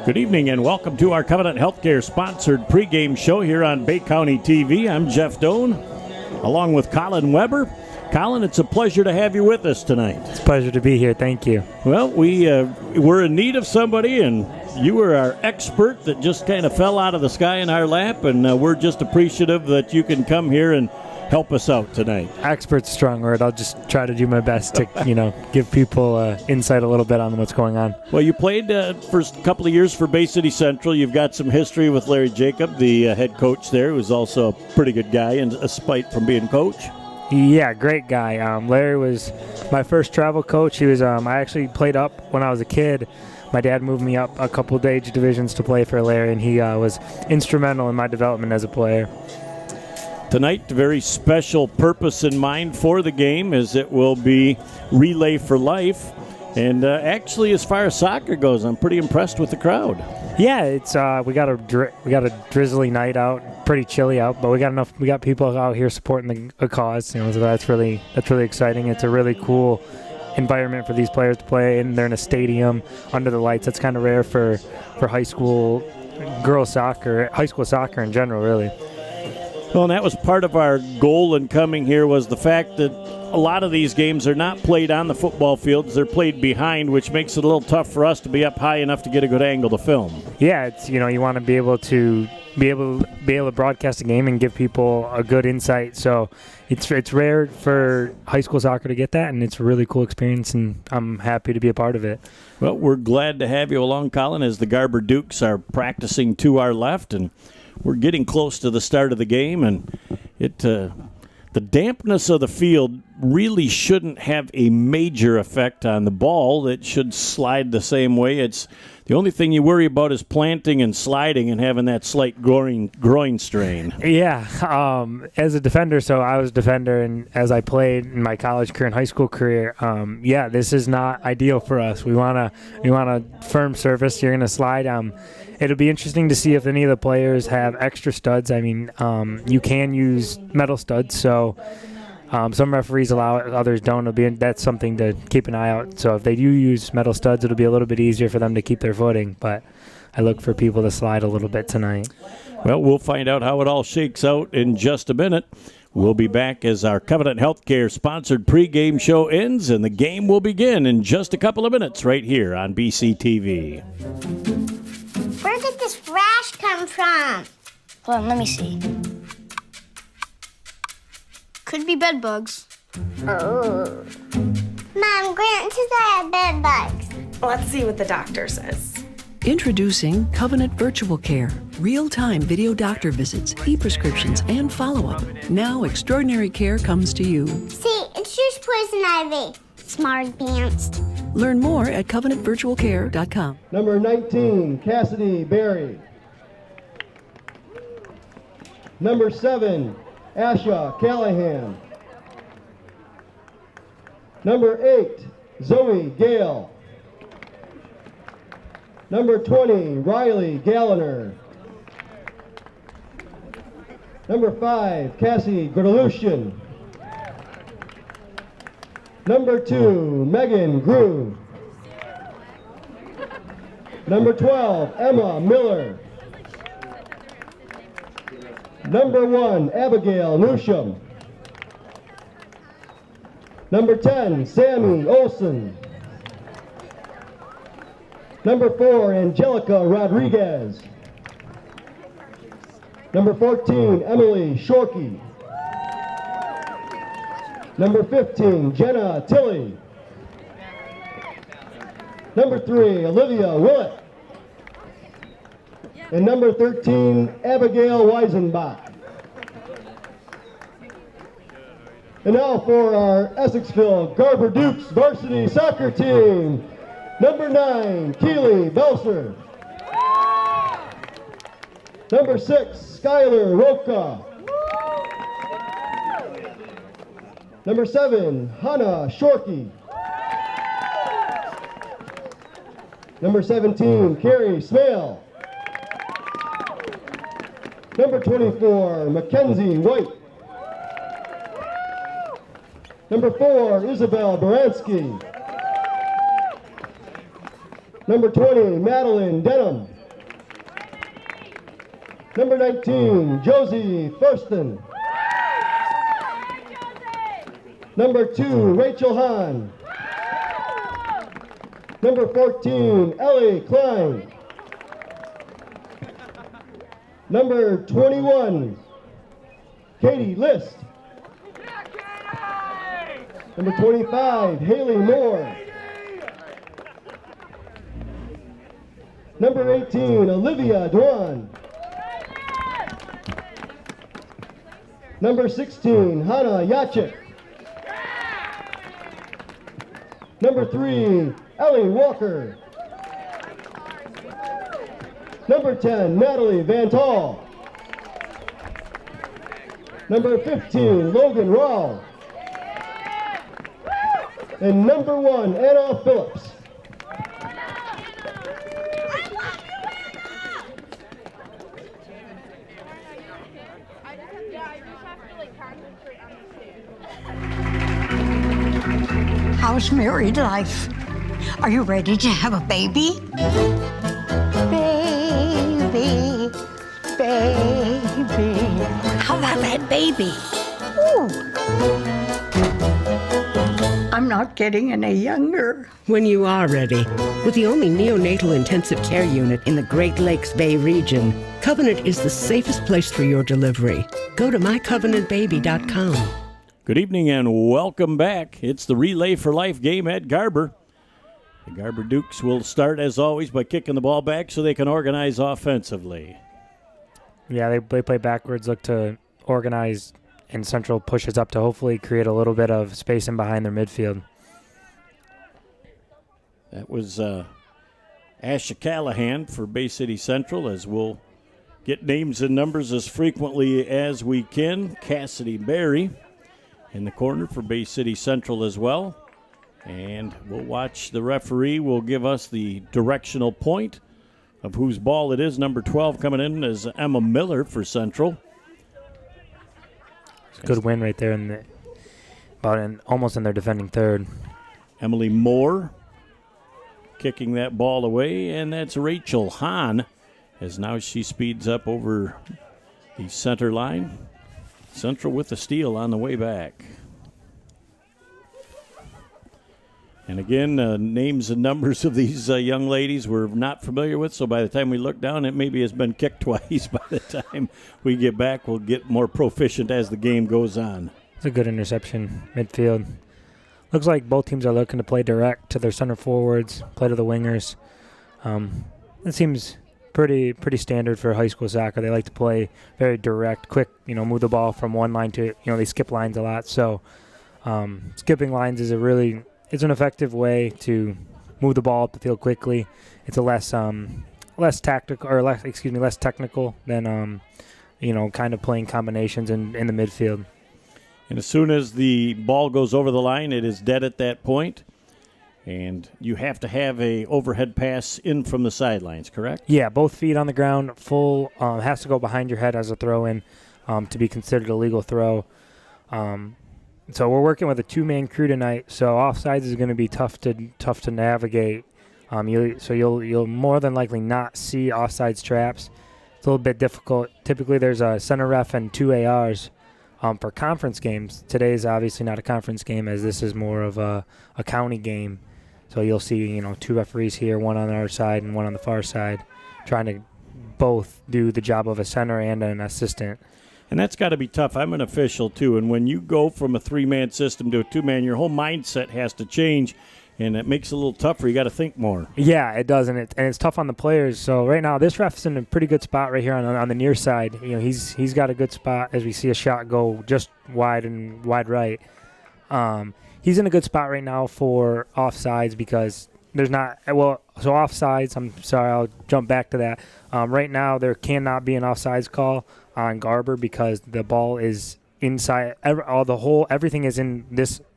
Good evening and welcome to our Covenant Healthcare sponsored pregame show here on Bay County TV. I'm Jeff Doan along with Colin Weber. Colin, it's a pleasure to have you with us tonight. It's a pleasure to be here. Thank you. Well, we're in need of somebody, and you were our expert that just kind of fell out of the sky in our lap, and we're just appreciative that you can come here and help us out tonight. Expert's a strong word. I'll just try to do my best to, give people insight a little bit on what's going on. Well, you played for a couple of years for Bay City Central. You've got some history with Larry Jacob, the head coach there, who's also a pretty good guy, and a spite from being coach. Yeah, great guy. Larry was my first travel coach. He was. I actually played up when I was a kid. My dad moved me up a couple of age divisions to play for Larry, and he was instrumental in my development as a player. Tonight, a very special purpose in mind for the game, as it will be Relay for Life. And actually, as far as soccer goes, I'm pretty impressed with the crowd. Yeah, it's we got a drizzly night out, pretty chilly out, but we got people out here supporting the cause. So that's really exciting. It's a really cool environment for these players to play in. They're in a stadium under the lights. That's kind of rare for high school girls soccer, high school soccer in general, really. Well, and that was part of our goal in coming here, was the fact that a lot of these games are not played on the football fields. They're played behind, which makes it a little tough for us to be up high enough to get a good angle to film. Yeah, it's you want to be able to broadcast a game and give people a good insight. So it's rare for high school soccer to get that, and it's a really cool experience, and I'm happy to be a part of it. Well, we're glad to have you along, Colin, as the Garber Dukes are practicing to our left, and we're getting close to the start of the game, and the dampness of the field really shouldn't have a major effect on the ball. It should slide the same way. It's the only thing you worry about is planting and sliding and having that slight groin strain. Yeah, as a defender, so I was a defender, and as I played in my college career and high school career, this is not ideal for us. We want a firm surface. You're going to slide. It'll be interesting to see if any of the players have extra studs. I mean, you can use metal studs, so some referees allow it, others don't. That's something to keep an eye out. So if they do use metal studs, it'll be a little bit easier for them to keep their footing. But I look for people to slide a little bit tonight. Well, we'll find out how it all shakes out in just a minute. We'll be back as our Covenant Healthcare sponsored pregame show ends, and the game will begin in just a couple of minutes right here on BCTV. Where did this rash come from? Hold on, let me see. Could be bed bugs. Oh. Mom, Grant says I have bed bugs. Let's see what the doctor says. Introducing Covenant Virtual Care. Real-time video doctor visits, e-prescriptions, and follow-up. Now extraordinary care comes to you. See, it's just poison ivy. Smart advanced. Learn more at covenantvirtualcare.com. Number 19, Cassidy Berry. Number 7, Asha Callahan. Number 8, Zoe Gale. Number 20, Riley Galliner. Number 5, Cassie Gordelushian. Number 2, Megan Groove. Number 12, Emma Miller. Number 1, Abigail Newsham. Number 10, Sammy Olson. Number 4, Angelica Rodriguez. Number 14, Emily Shorkey. Number 15, Jenna Tilley. Number 3, Olivia Willett. And number 13, Abigail Weisenbach. And now for our Essexville Garber Dukes varsity soccer team. Number 9, Keely Belser. Number 6, Skylar Roca. Number 7, Hannah Shorkey. Number 17, Carrie Smale. Number 24, Mackenzie White. Number 4, Isabel Baranski. Number 20, Madeline Denham. Number 19, Josie Thurston. Number 2, Rachel Hahn. Number 14, Ellie Klein. Number 21, Katie List. Number 25, Haley Moore. Number 18, Olivia Dwan. Number 16, Hannah Yachik. Number 3, Ellie Walker. Number 10, Natalie Van Tall. Number 15, Logan Rawl. And number 1, Anna Phillips. How's married life? Are you ready to have a baby? Baby, baby. How about that baby? Ooh. I'm not getting any younger. When you are ready, with the only neonatal intensive care unit in the Great Lakes Bay region, Covenant is the safest place for your delivery. Go to mycovenantbaby.com. Good evening and welcome back. It's the Relay for Life game at Garber. The Garber Dukes will start, as always, by kicking the ball back so they can organize offensively. Yeah, they play backwards, look to organize, and Central pushes up to hopefully create a little bit of space in behind their midfield. That was Asha Callahan for Bay City Central, as we'll get names and numbers as frequently as we can. Cassidy Berry in the corner for Bay City Central as well. And we'll watch the referee will give us the directional point of whose ball it is. Number 12 coming in is Emma Miller for Central. It's a good win right there, almost in their defending third. Emily Moore kicking that ball away, and that's Rachel Hahn, as now she speeds up over the center line. Central with the steal on the way back. And again, names and numbers of these young ladies we're not familiar with, so by the time we look down, it maybe has been kicked twice. By the time we get back, we'll get more proficient as the game goes on. It's a good interception midfield. Looks like both teams are looking to play direct to their center forwards, play to the wingers. It seems pretty standard for high school soccer. They like to play very direct, quick, move the ball from one line to, they skip lines a lot. So skipping lines is it's an effective way to move the ball up the field quickly. It's a less technical than kind of playing combinations in the midfield. And as soon as the ball goes over the line, it is dead at that point. And you have to have a overhead pass in from the sidelines, correct? Yeah, both feet on the ground, full, has to go behind your head as a throw-in to be considered a legal throw. So we're working with a two-man crew tonight, so offsides is going to be tough to navigate. You'll more than likely not see offsides traps. It's a little bit difficult. Typically there's a center ref and two ARs for conference games. Today's obviously not a conference game, as this is more of a county game. So you'll see, two referees here, one on our side and one on the far side, trying to both do the job of a center and an assistant. And that's got to be tough. I'm an official, too. And when you go from a three-man system to a two-man, your whole mindset has to change, and it makes it a little tougher. You got to think more. Yeah, it does, and it's tough on the players. So right now, this ref's in a pretty good spot right here on the near side. He's got a good spot as we see a shot go just wide and wide right. He's in a good spot right now for offsides because there's not – so offsides, I'm sorry, I'll jump back to that. Right now, there cannot be an offsides call on Garber because the ball is inside. Everything is in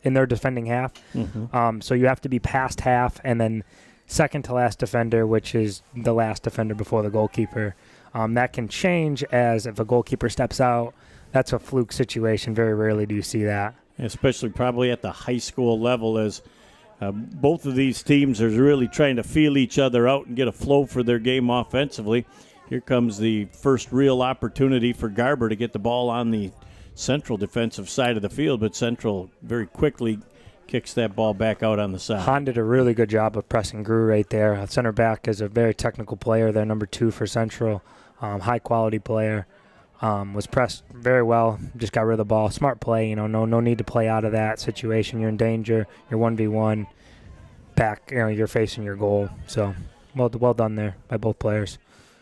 their defending half. Mm-hmm. So you have to be past half and then second to last defender, which is the last defender before the goalkeeper. That can change as if a goalkeeper steps out. That's a fluke situation. Very rarely do you see that. Especially probably at the high school level, as both of these teams are really trying to feel each other out and get a flow for their game offensively. Here comes the first real opportunity for Garber to get the ball on the Central defensive side of the field, but Central very quickly kicks that ball back out on the side. Hahn did a really good job of pressing Grew right there. Center back is a very technical player there, number 2 for Central. High-quality player. Was pressed very well, just got rid of the ball. Smart play, no need to play out of that situation. You're in danger. You're 1v1. Back, you're facing your goal. So, well done there by both players.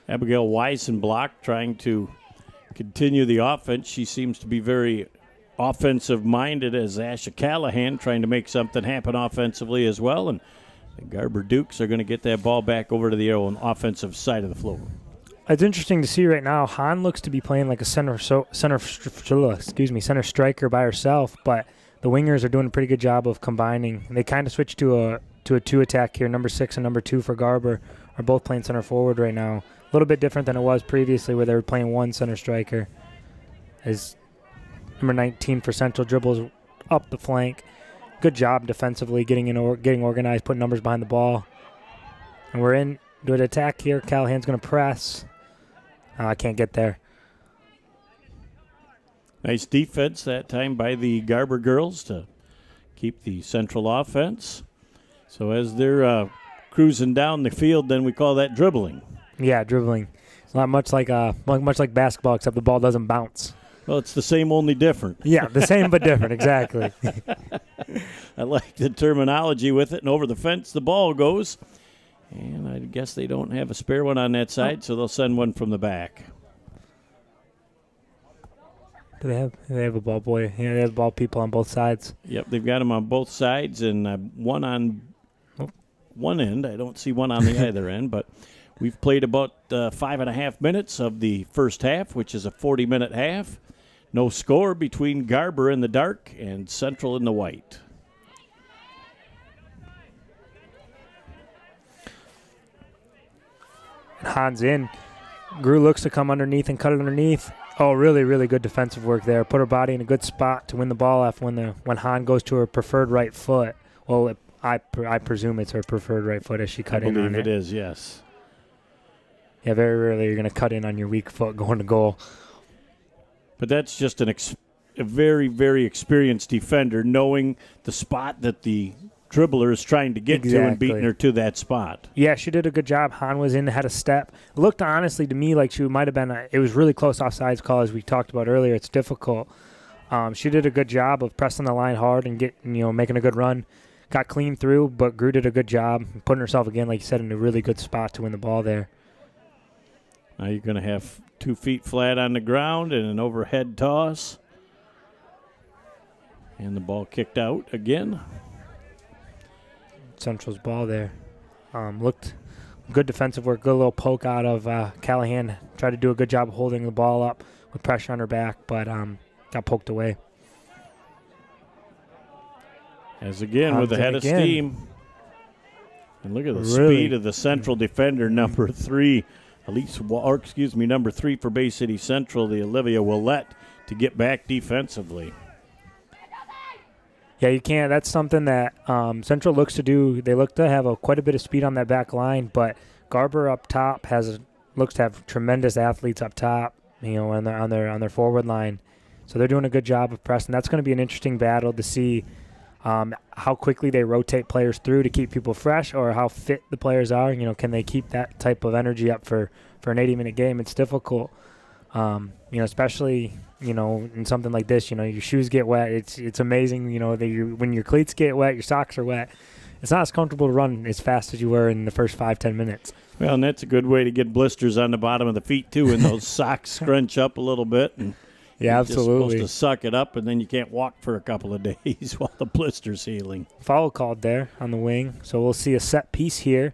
Abigail Weisenblock trying to continue the offense. She seems to be very offensive-minded as Asha Callahan trying to make something happen offensively as well. And the Garber Dukes are going to get that ball back over to the offensive side of the floor. It's interesting to see right now. Hahn looks to be playing like a center striker by herself, but the wingers are doing a pretty good job of combining. They kind of switched to a 2 attack here. Number 6 and number 2 for Garber are both playing center forward right now. A little bit different than it was previously, where they were playing one center striker. As number 19 for Central dribbles up the flank. Good job defensively, getting organized, putting numbers behind the ball. And we're in to an attack here. Callahan's going to press. I can't get there. Nice defense that time by the Garber girls to keep the Central offense. So as they're cruising down the field, then we call that dribbling. Yeah, dribbling. It's not much like basketball, except the ball doesn't bounce. Well, it's the same, only different. Yeah, the same but different, exactly. I like the terminology with it. And over the fence, the ball goes. And I guess they don't have a spare one on that side, so they'll send one from the back. Do they have a ball boy? Yeah, they have ball people on both sides. Yep, they've got them on both sides, and one on one end. I don't see one on the other end, but we've played about 5.5 minutes of the first half, which is a 40-minute half. No score between Garber in the dark and Central in the white. Hahn's in. Grew looks to come underneath and cut it underneath. Oh, really, really good defensive work there. Put her body in a good spot to win the ball off when Hahn goes to her preferred right foot. Well, I presume it's her preferred right foot as she cut in on it. I believe it is, yes. Yeah, very rarely you're going to cut in on your weak foot going to goal. But that's just a very, very experienced defender, knowing the spot that the dribbler is trying to get to and beating her to that spot. Yeah, she did a good job. Hahn was in, had a step. It looked honestly to me like she might have been it was really close offsides call, as we talked about earlier. It's difficult. She did a good job of pressing the line hard and making a good run. Got clean through, but Grew did a good job putting herself again, like you said, in a really good spot to win the ball there. Now you're going to have 2 feet flat on the ground and an overhead toss. And the ball kicked out again. Central's ball there. Looked good defensive work, good little poke out of Callahan. Tried to do a good job of holding the ball up with pressure on her back, but got poked away. As again with the head of steam. And look at the speed of the Central defender, number 3. Number 3 for Bay City Central, the Olivia Willette, to get back defensively. Yeah, you can't. That's something that Central looks to do. They look to have quite a bit of speed on that back line, but Garber up top looks to have tremendous athletes up top, on their forward line. So they're doing a good job of pressing. That's going to be an interesting battle to see how quickly they rotate players through to keep people fresh, or how fit the players are. Can they keep that type of energy up for an 80-minute game? It's difficult, especially in something like this. Your shoes get wet. It's amazing. When your cleats get wet, your socks are wet. It's not as comfortable to run as fast as you were in the first 5-10 minutes. Well, and that's a good way to get blisters on the bottom of the feet too, and those socks scrunch up a little bit. And yeah, absolutely. You're supposed to suck it up, and then you can't walk for a couple of days while the blister's healing. Foul called there on the wing, so we'll see a set piece here.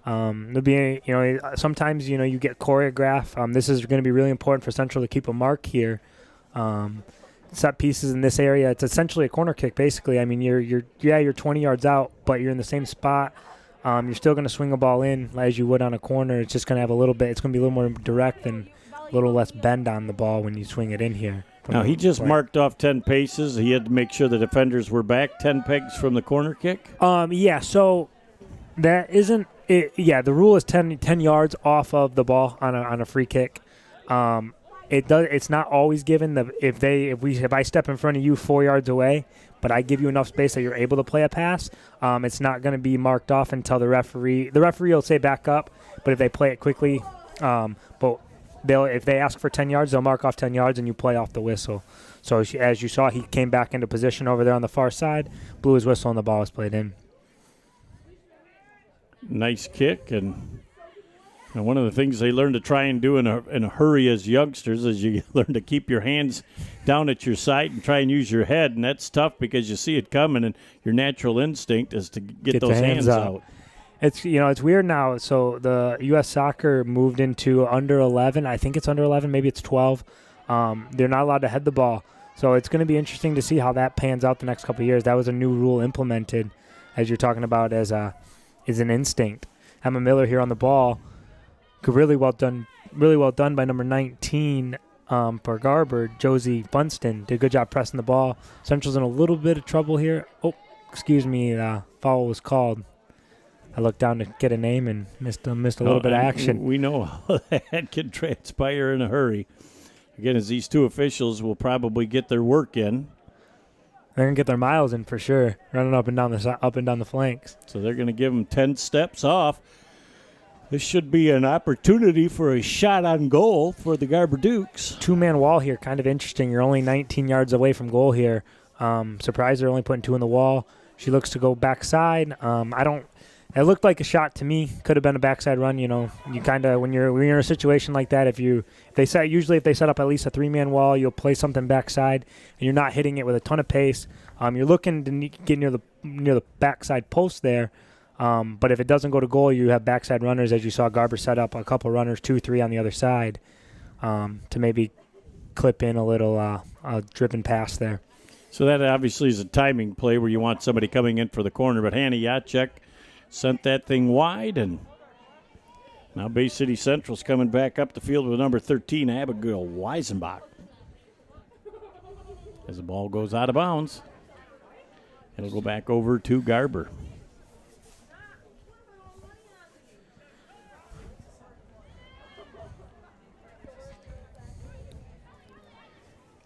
There'll be, sometimes you get choreograph. This is going to be really important for Central to keep a mark here. Set pieces in this area, it's essentially a corner kick, basically. I mean, you're 20 yards out, but you're in the same spot. You're still going to swing a ball in as you would on a corner. It's just going to have it's going to be a little more direct and a little less bend on the ball when you swing it in here. Now, he just marked off 10 paces. He had to make sure the defenders were back 10 pegs from the corner kick? Yeah, so that isn't The rule is 10 yards off of the ball on a free kick. It's not always given. If I step in front of you 4 yards away, but I give you enough space that you're able to play a pass, it's not going to be marked off until the referee will say back up. But if they play it quickly, if they ask for 10 yards, they'll mark off 10 yards and you play off the whistle. So as you saw, he came back into position over there on the far side, blew his whistle, and the ball was played in. Nice kick, and one of the things they learn to try and do in a hurry as youngsters is you learn to keep your hands down at your side and try and use your head, and that's tough because you see it coming, and your natural instinct is to get those hands out. It's weird now. So the U.S. Soccer moved into under 11. I think it's under 11. Maybe it's 12. They're not allowed to head the ball. So it's going to be interesting to see how that pans out the next couple of years. That was a new rule implemented, as you're talking about, as an instinct. Emma Miller here on the ball. Really well done by number 19 for Garber. Josie Bunston did a good job pressing the ball. Central's in a little bit of trouble here. Oh, excuse me, foul was called. I looked down to get a name and missed a little bit of action. We know how that can transpire in a hurry. Again, as these two officials will probably get their work in. They're gonna get their miles in for sure, running up and down the flanks. So they're gonna give them 10 steps off. This should be an opportunity for a shot on goal for the Garber Dukes. Two-man wall here, kind of interesting. You're only 19 yards away from goal here. Surprised they're only putting two in the wall. She looks to go backside. It looked like a shot to me. Could have been a backside run. You kind of when you're in a situation like that, if they set up at least a three-man wall, you'll play something backside, and you're not hitting it with a ton of pace. You're looking to get near the backside post there. But if it doesn't go to goal, you have backside runners, as you saw Garber set up a couple runners, 2-3 on the other side, to maybe clip in a little driven pass there. So that obviously is a timing play where you want somebody coming in for the corner, but Hannah Jacek sent that thing wide, and now Bay City Central's coming back up the field with number 13, Abigail Weisenbach. As the ball goes out of bounds, it'll go back over to Garber.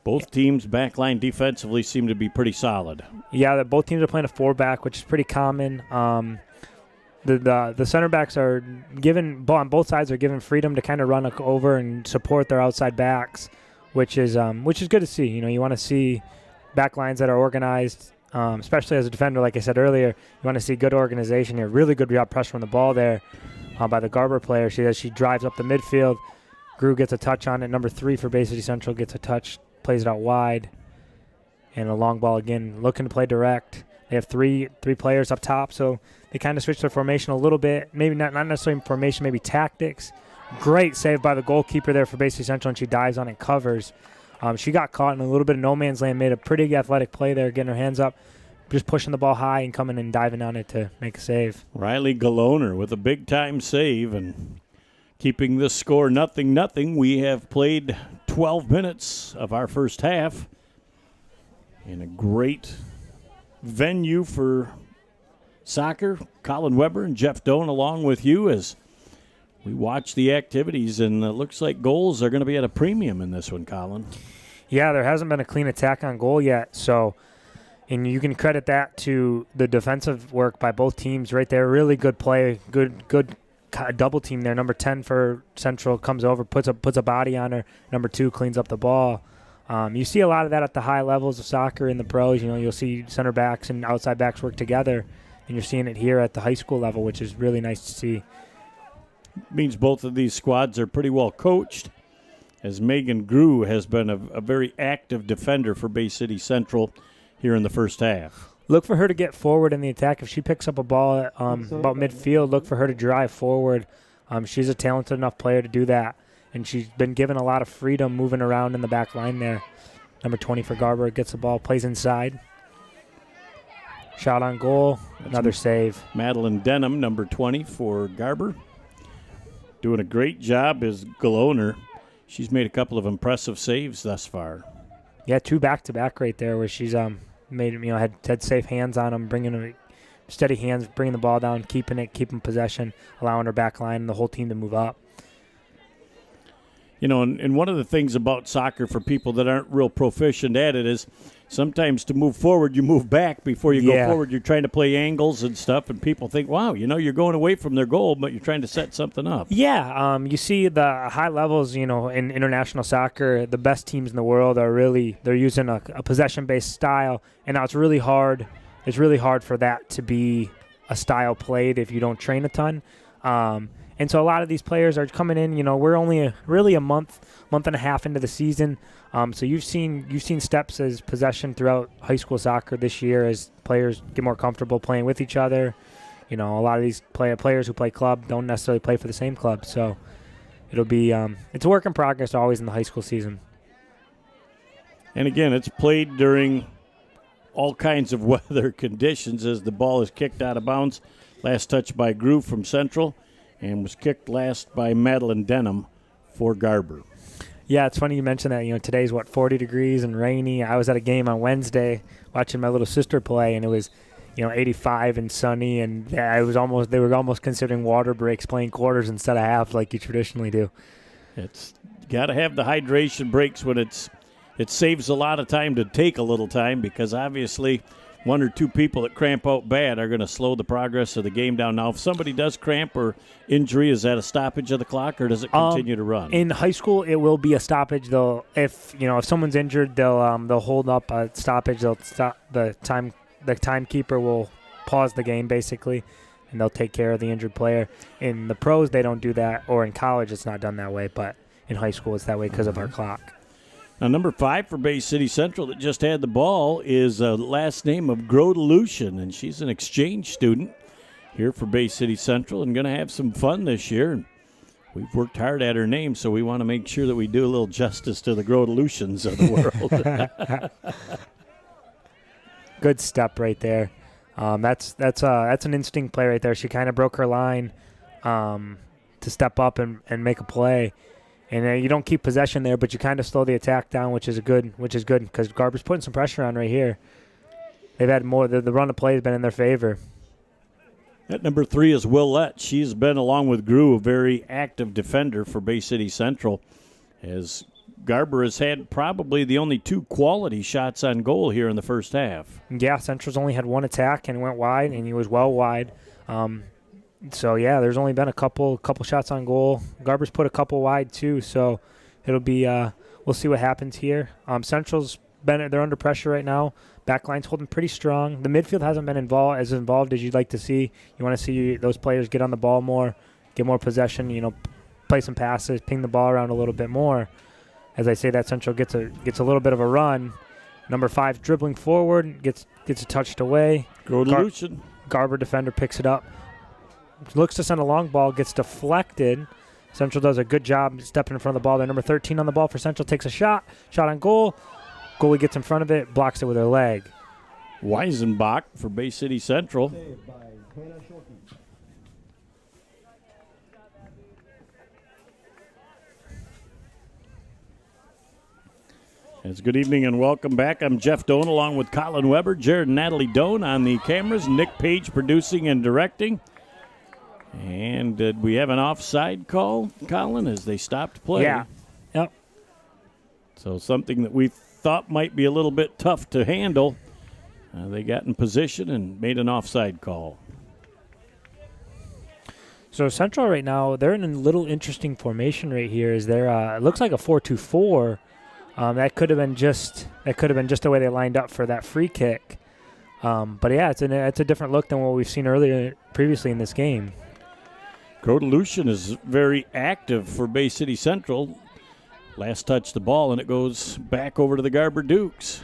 Both teams' backline defensively seem to be pretty solid. Yeah, both teams are playing a four-back, which is pretty common. The center backs are on both sides are given freedom to kind of run over and support their outside backs, which is good to see. You want to see back lines that are organized, especially as a defender. Like I said earlier, you want to see good organization here. Really good job pressure on the ball there by the Garber player. She drives up the midfield. Grew gets a touch on it. Number 3 for Bay City Central gets a touch, plays it out wide, and a long ball again. Looking to play direct. They have three players up top, so they kind of switch their formation a little bit. Maybe not necessarily formation, maybe tactics. Great save by the goalkeeper there for Bay City Central, and she dives on and covers. She got caught in a little bit of no man's land, made a pretty athletic play there, getting her hands up, just pushing the ball high and coming and diving on it to make a save. Riley Galoner with a big-time save and keeping this score 0-0. We have played 12 minutes of our first half in a great venue for soccer. Colin Weber and Jeff Doan along with you as we watch the activities, and it looks like goals are going to be at a premium in this one, Colin. Yeah, there hasn't been a clean attack on goal yet, and you can credit that to the defensive work by both teams right there. Really good play, good double team there. Number 10 for Central comes over, puts a body on her. Number 2 cleans up the ball. You see a lot of that at the high levels of soccer in the pros. You'll see center backs and outside backs work together, and you're seeing it here at the high school level, which is really nice to see. Means both of these squads are pretty well coached, as Megan Grew has been a very active defender for Bay City Central here in the first half. Look for her to get forward in the attack. If she picks up a ball about midfield, look for her to drive forward. She's a talented enough player to do that, and she's been given a lot of freedom moving around in the back line there. Number 20 for Garber gets the ball, plays inside. Shot on goal, another save. Madeline Denham, number 20 for Garber. Doing a great job is Galoner. She's made a couple of impressive saves thus far. Yeah, 2 back-to-back right there where she's had safe hands on them, bringing steady hands, bringing the ball down, keeping possession, allowing our back line and the whole team to move up. You know, and one of the things about soccer for people that aren't real proficient at it is sometimes to move forward, you move back before you go forward. You're trying to play angles and stuff, and people think, wow, you know, you're going away from their goal, but you're trying to set something up. Yeah, you see the high levels, you know, in international soccer, the best teams in the world they're using a possession-based style, and now it's really hard for that to be a style played if you don't train a ton. And so a lot of these players are coming in, you know, we're only really a month and a half into the season. So you've seen steps as possession throughout high school soccer this year as players get more comfortable playing with each other. You know, a lot of these players who play club don't necessarily play for the same club. So it'll be it's a work in progress always in the high school season. And again, it's played during all kinds of weather conditions as the ball is kicked out of bounds. Last touch by Groove from Central, and was kicked last by Madeline Denham for Garber. Yeah, it's funny you mentioned that. You know, today's 40 degrees and rainy. I was at a game on Wednesday watching my little sister play, and it was, you know, 85 and sunny, and they were almost considering water breaks, playing quarters instead of halves like you traditionally do. It's got to have the hydration breaks when it saves a lot of time to take a little time, because obviously one or two people that cramp out bad are going to slow the progress of the game down. Now, if somebody does cramp or injury, is that a stoppage of the clock, or does it continue to run? In high school, it will be a stoppage. If someone's injured, they'll hold up a stoppage. They'll stop the time. The timekeeper will pause the game basically, and they'll take care of the injured player. In the pros, they don't do that, or in college, it's not done that way. But in high school, it's that way because of our clock. Now, number 5 for Bay City Central that just had the ball is a last name of Grodelution, and she's an exchange student here for Bay City Central and going to have some fun this year. And we've worked hard at her name, so we want to make sure that we do a little justice to the Grodelutions of the world. Good step right there. That's an interesting play right there. She kind of broke her line to step up and make a play. And you don't keep possession there, but you kind of slow the attack down, which is good because Garber's putting some pressure on right here. They've had more. The run of play has been in their favor. At number 3 is Willette. She's been, along with Grew, a very active defender for Bay City Central, as Garber has had probably the only 2 quality shots on goal here in the first half. Yeah, Central's only had 1 attack and went wide, and he was well wide. So, yeah, there's only been a couple shots on goal. Garber's put a couple wide, too, so it'll be we'll see what happens here. Central's they're under pressure right now. Backline's holding pretty strong. The midfield hasn't been as involved as you'd like to see. You want to see those players get on the ball more, get more possession, play some passes, ping the ball around a little bit more. As I say, that Central gets a little bit of a run. Number 5 dribbling forward, gets it touched away. Garber defender picks it up. Looks to send a long ball, gets deflected. Central does a good job stepping in front of the ball. Their number 13 on the ball for Central takes a shot on goal. Goalie gets in front of it, blocks it with her leg. Weisenbach for Bay City Central. It's good evening and welcome back. I'm Jeff Doan along with Colin Weber, Jared and Natalie Doan on the cameras, Nick Page producing and directing. And did we have an offside call, Colin, as they stopped play? Yeah. Yep. So something that we thought might be a little bit tough to handle. They got in position and made an offside call. So Central right now, they're in a little interesting formation right here. It looks like a 4-2-4. That could have been just the way they lined up for that free kick. But yeah, it's a different look than what we've seen previously in this game. Grodelution is very active for Bay City Central. Last touch the ball, and it goes back over to the Garber Dukes.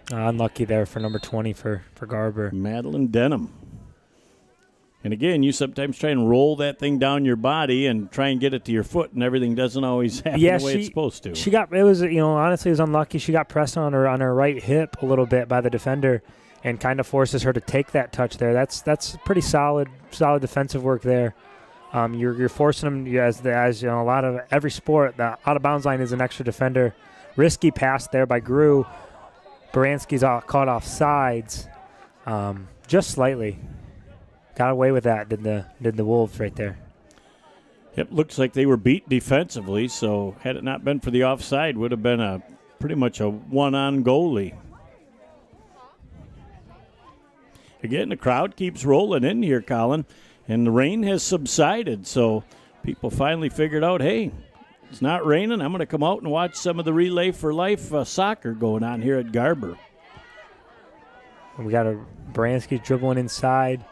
Unlucky there for number 20 for Garber. Madeline Denham. And again, you sometimes try and roll that thing down your body and try and get it to your foot, and everything doesn't always happen the way it's supposed to. Honestly, it was unlucky. She got pressed on her right hip a little bit by the defender, and kind of forces her to take that touch there. That's pretty solid defensive work there. You're forcing them as a lot of every sport. The out of bounds line is an extra defender. Risky pass there by Grew. Baranski's caught off sides. just slightly. Got away with that, did the Wolves right there. It looks like they were beat defensively, so had it not been for the offside, would have been pretty much a one-on goalie. Again, the crowd keeps rolling in here, Colin, and the rain has subsided, so people finally figured out, hey, it's not raining. I'm going to come out and watch some of the Relay for Life soccer going on here at Garber. And we got a Baranski dribbling inside.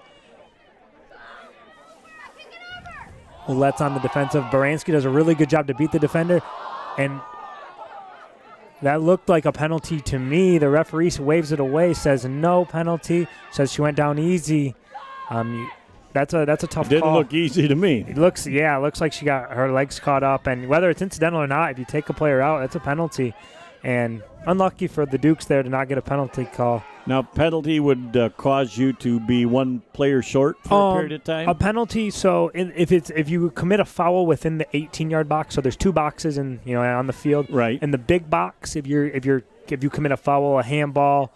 Ouellette's on the defensive. Baranski does a really good job to beat the defender, and that looked like a penalty to me. The referee waves it away, says no penalty, says she went down easy. That's a tough call. It didn't look easy to me. It looks like she got her legs caught up, and whether it's incidental or not, if you take a player out, that's a penalty. And unlucky for the Dukes there to not get a penalty call. Now, penalty would cause you to be one player short for a period of time? A penalty, so if you commit a foul within the 18-yard box, so there's 2 boxes on the field. Right. In the big box, if you commit a foul, a handball,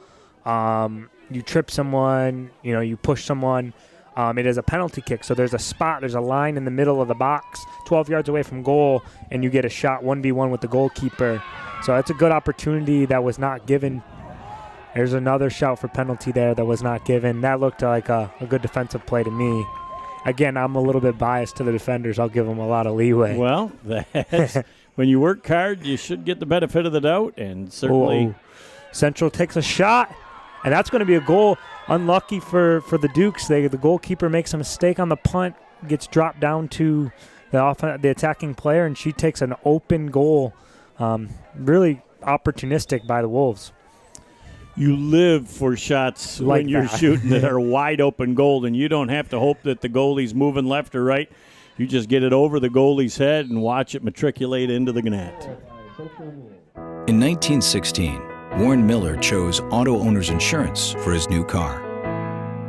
you trip someone, you push someone, it is a penalty kick. So there's a line in the middle of the box, 12 yards away from goal, and you get a shot 1v1 with the goalkeeper. So that's a good opportunity that was not given. There's another shout for penalty there that was not given. That looked like a good defensive play to me. Again, I'm a little bit biased to the defenders. I'll give them a lot of leeway. Well, when you work hard, you should get the benefit of the doubt, and certainly. Whoa. Central takes a shot, and that's going to be a goal. Unlucky for the Dukes. The goalkeeper makes a mistake on the punt, gets dropped down to the attacking player, and she takes an open goal. Really opportunistic by the Wolves. You live for shots like when you're that. shooting that are wide open goal, and you don't have to hope that the goalie's moving left or right. You just get it over the goalie's head and watch it matriculate into the net. In 1916, Warren Miller chose auto owner's insurance for his new car.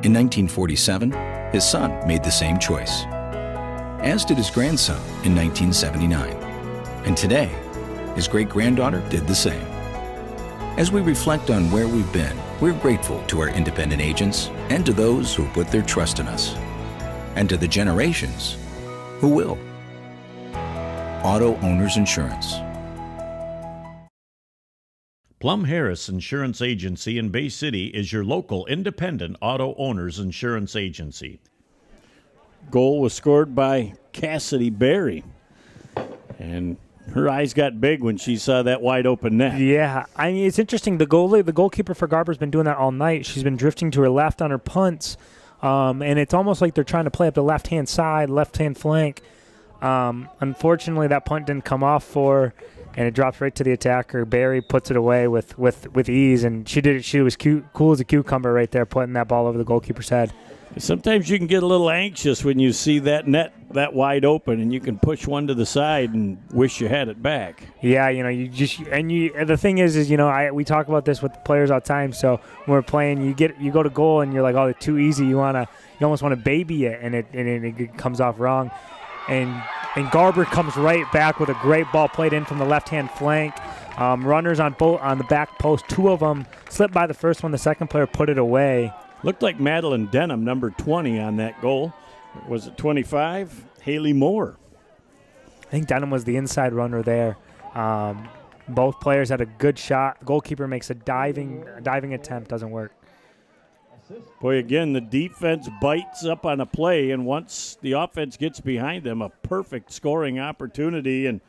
In 1947, his son made the same choice, as did his grandson in 1979. And today, his great-granddaughter did the same. As we reflect on where we've been, we're grateful to our independent agents and to those who put their trust in us, and to the generations who will. Auto Owners Insurance. Plum Harris Insurance Agency in Bay City is your local independent auto owners insurance agency. Goal was scored by Cassidy Berry, and her eyes got big when she saw that wide open net. Yeah, I mean, it's interesting. The goalkeeper for Garber's been doing that all night. She's been drifting to her left on her punts, and it's almost like they're trying to play up the left-hand side, left-hand flank. Unfortunately, that punt didn't come off for her, and it drops right to the attacker. Barry puts it away with ease, and she did it. She was cool as a cucumber right there, putting that ball over the goalkeeper's head. Sometimes you can get a little anxious when you see that net that wide open, and you can push one to the side and wish you had it back. Yeah, the thing is we talk about this with the players all the time. So when we're playing, you go to goal and you're like, oh, it's too easy. You almost want to baby it, and it comes off wrong. And Garber comes right back with a great ball played in from the left-hand flank. Runners on the back post, 2 of them slipped by the first one. The second player put it away. Looked like Madeline Denham, number 20 on that goal. Was it 25? Haley Moore. I think Denham was the inside runner there. Both players had a good shot. The goalkeeper makes a diving attempt, doesn't work. Boy, again, the defense bites up on a play, and once the offense gets behind them, a perfect scoring opportunity, and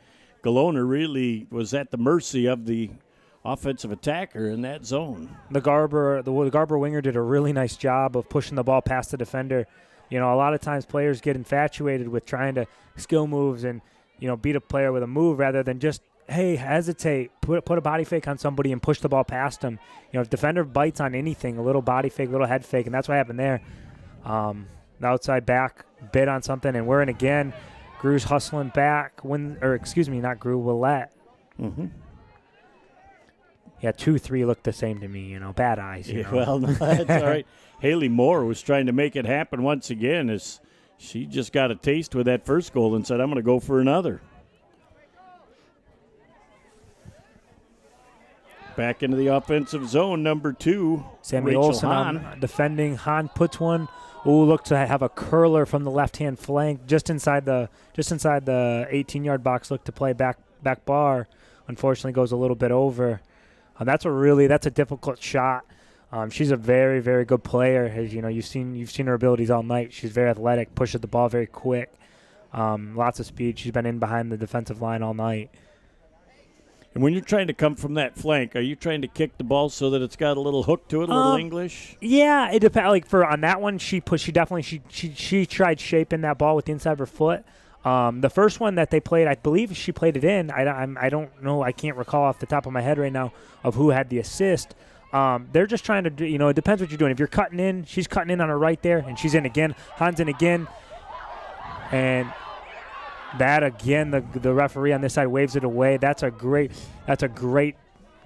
Galona really was at the mercy of the offensive attacker in that zone. The Garber winger did a really nice job of pushing the ball past the defender. A lot of times players get infatuated with trying to skill moves and, beat a player with a move rather than just, hey, hesitate, put a body fake on somebody and push the ball past them. If defender bites on anything, a little body fake, a little head fake, and that's what happened there. The outside back bit on something, and we're in again. Grew's hustling back. Not Grew, Ouellette. Mm-hmm. Yeah, 2-3 looked the same to me, bad eyes. Yeah, well, no, that's all right. Haley Moore was trying to make it happen once again as she just got a taste with that first goal and said, I'm going to go for another. Back into the offensive zone, number 2, Sammy Rachel Olsen Hahn. Defending. Hahn puts one. Ooh, look to have a curler from the left-hand flank just inside the 18-yard box. Look to play back bar. Unfortunately, goes a little bit over. That's a difficult shot. She's a very, very good player. As you know, you've seen her abilities all night. She's very athletic, pushes the ball very quick, lots of speed. She's been in behind the defensive line all night. And when you're trying to come from that flank, are you trying to kick the ball so that it's got a little hook to it, a little English? Yeah, it depends. Like on that one, she tried shaping that ball with the inside of her foot. The first one that they played, I believe she played it in. I don't know. I can't recall off the top of my head right now of who had the assist. They're just trying to do, it depends what you're doing. If you're cutting in, she's cutting in on her right there, and she's in again. Hahn's in again. And that again, the referee on this side waves it away. That's a great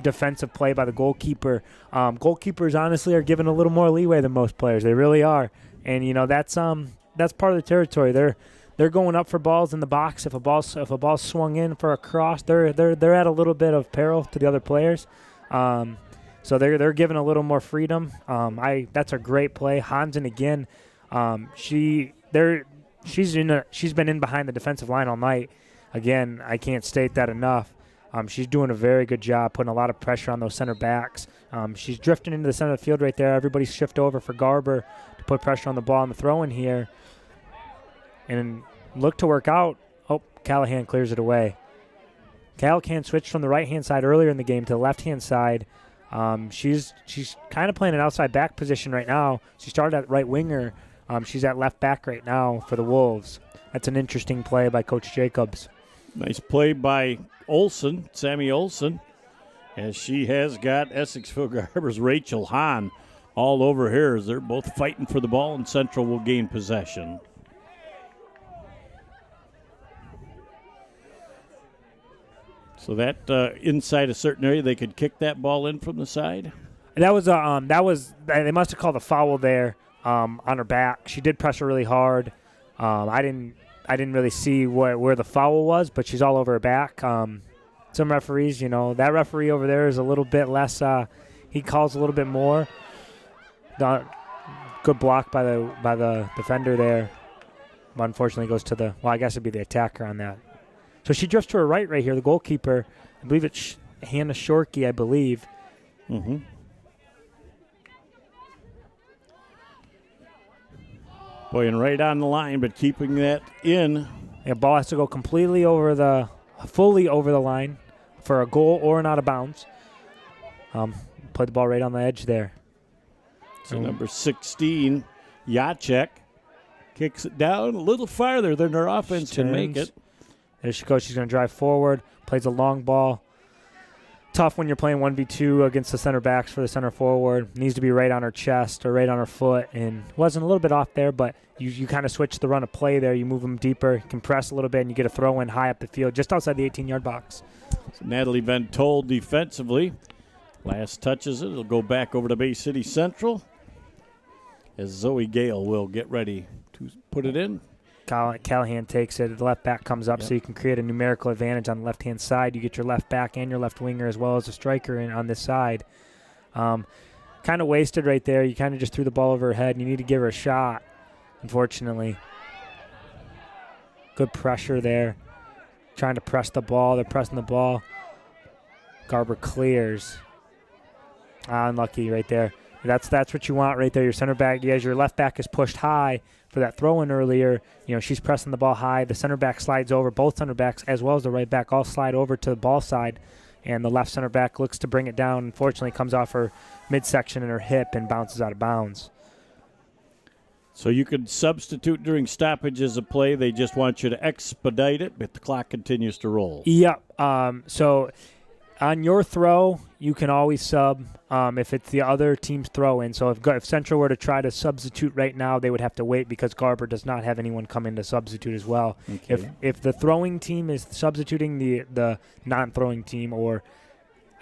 defensive play by the goalkeeper. Goalkeepers honestly are given a little more leeway than most players. They really are. And that's part of the territory. They're going up for balls in the box. If a ball's swung in for a cross, they're at a little bit of peril to the other players. So they're given a little more freedom. That's a great play. Hansen again. She's been in behind the defensive line all night. Again, I can't state that enough. She's doing a very good job, putting a lot of pressure on those center backs. She's drifting into the center of the field right there. Everybody's shift over for Garber to put pressure on the ball on the throw in here. And look to work out. Oh, Callahan clears it away. Callahan switched from the right-hand side earlier in the game to the left-hand side. She's kind of playing an outside back position right now. She started at right winger. She's at left back right now for the Wolves. That's an interesting play by Coach Jacobs. Nice play by Olsen, Sammy Olsen, as she has got Essexville Garber's Rachel Hahn all over here as they're both fighting for the ball, and Central will gain possession. So that inside a certain area, they could kick that ball in from the side. They must have called a foul there on her back. She did press her really hard. I didn't really see where the foul was, but she's all over her back. Some referees, that referee over there is a little bit less. He calls a little bit more. Good block by the defender there, but unfortunately goes to I guess it'd be the attacker on that. So she drifts to her right here, the goalkeeper. I believe it's Hannah Shorkey, I believe. Mm-hmm. Boy, and right on the line, but keeping that in. Yeah, ball has to go fully over the line for a goal or an out of bounds. Play the ball right on the edge there. So number 16, Jacek, kicks it down a little farther than her offense can make it. There she goes. She's going to drive forward, plays a long ball. Tough when you're playing 1v2 against the center backs for the center forward. Needs to be right on her chest or right on her foot. And wasn't a little bit off there, but you kind of switch the run of play there. You move them deeper, you compress a little bit, and you get a throw in high up the field just outside the 18-yard box. So Natalie Ventold defensively. Last touches it. It'll go back over to Bay City Central as Zoe Gale will get ready to put it in. Callahan takes it. The left back comes up, so you can create a numerical advantage on the left-hand side. You get your left back and your left winger as well as a striker on this side. Kind of wasted right there. You kind of just threw the ball over her head, and you need to give her a shot, unfortunately. Good pressure there. Trying to press the ball. They're pressing the ball. Garber clears. Unlucky right there. That's what you want right there. Your center back, as your left back is pushed high for that throw-in earlier. She's pressing the ball high. The center back slides over. Both center backs, as well as the right back, all slide over to the ball side. And the left center back looks to bring it down. Unfortunately, comes off her midsection and her hip and bounces out of bounds. So you could substitute during stoppages of play. They just want you to expedite it, but the clock continues to roll. Yep. So on your throw, you can always sub if it's the other team's throw in. So if Central were to try to substitute right now, they would have to wait because Garber does not have anyone come in to substitute as well. Okay. If the throwing team is substituting the non-throwing team, or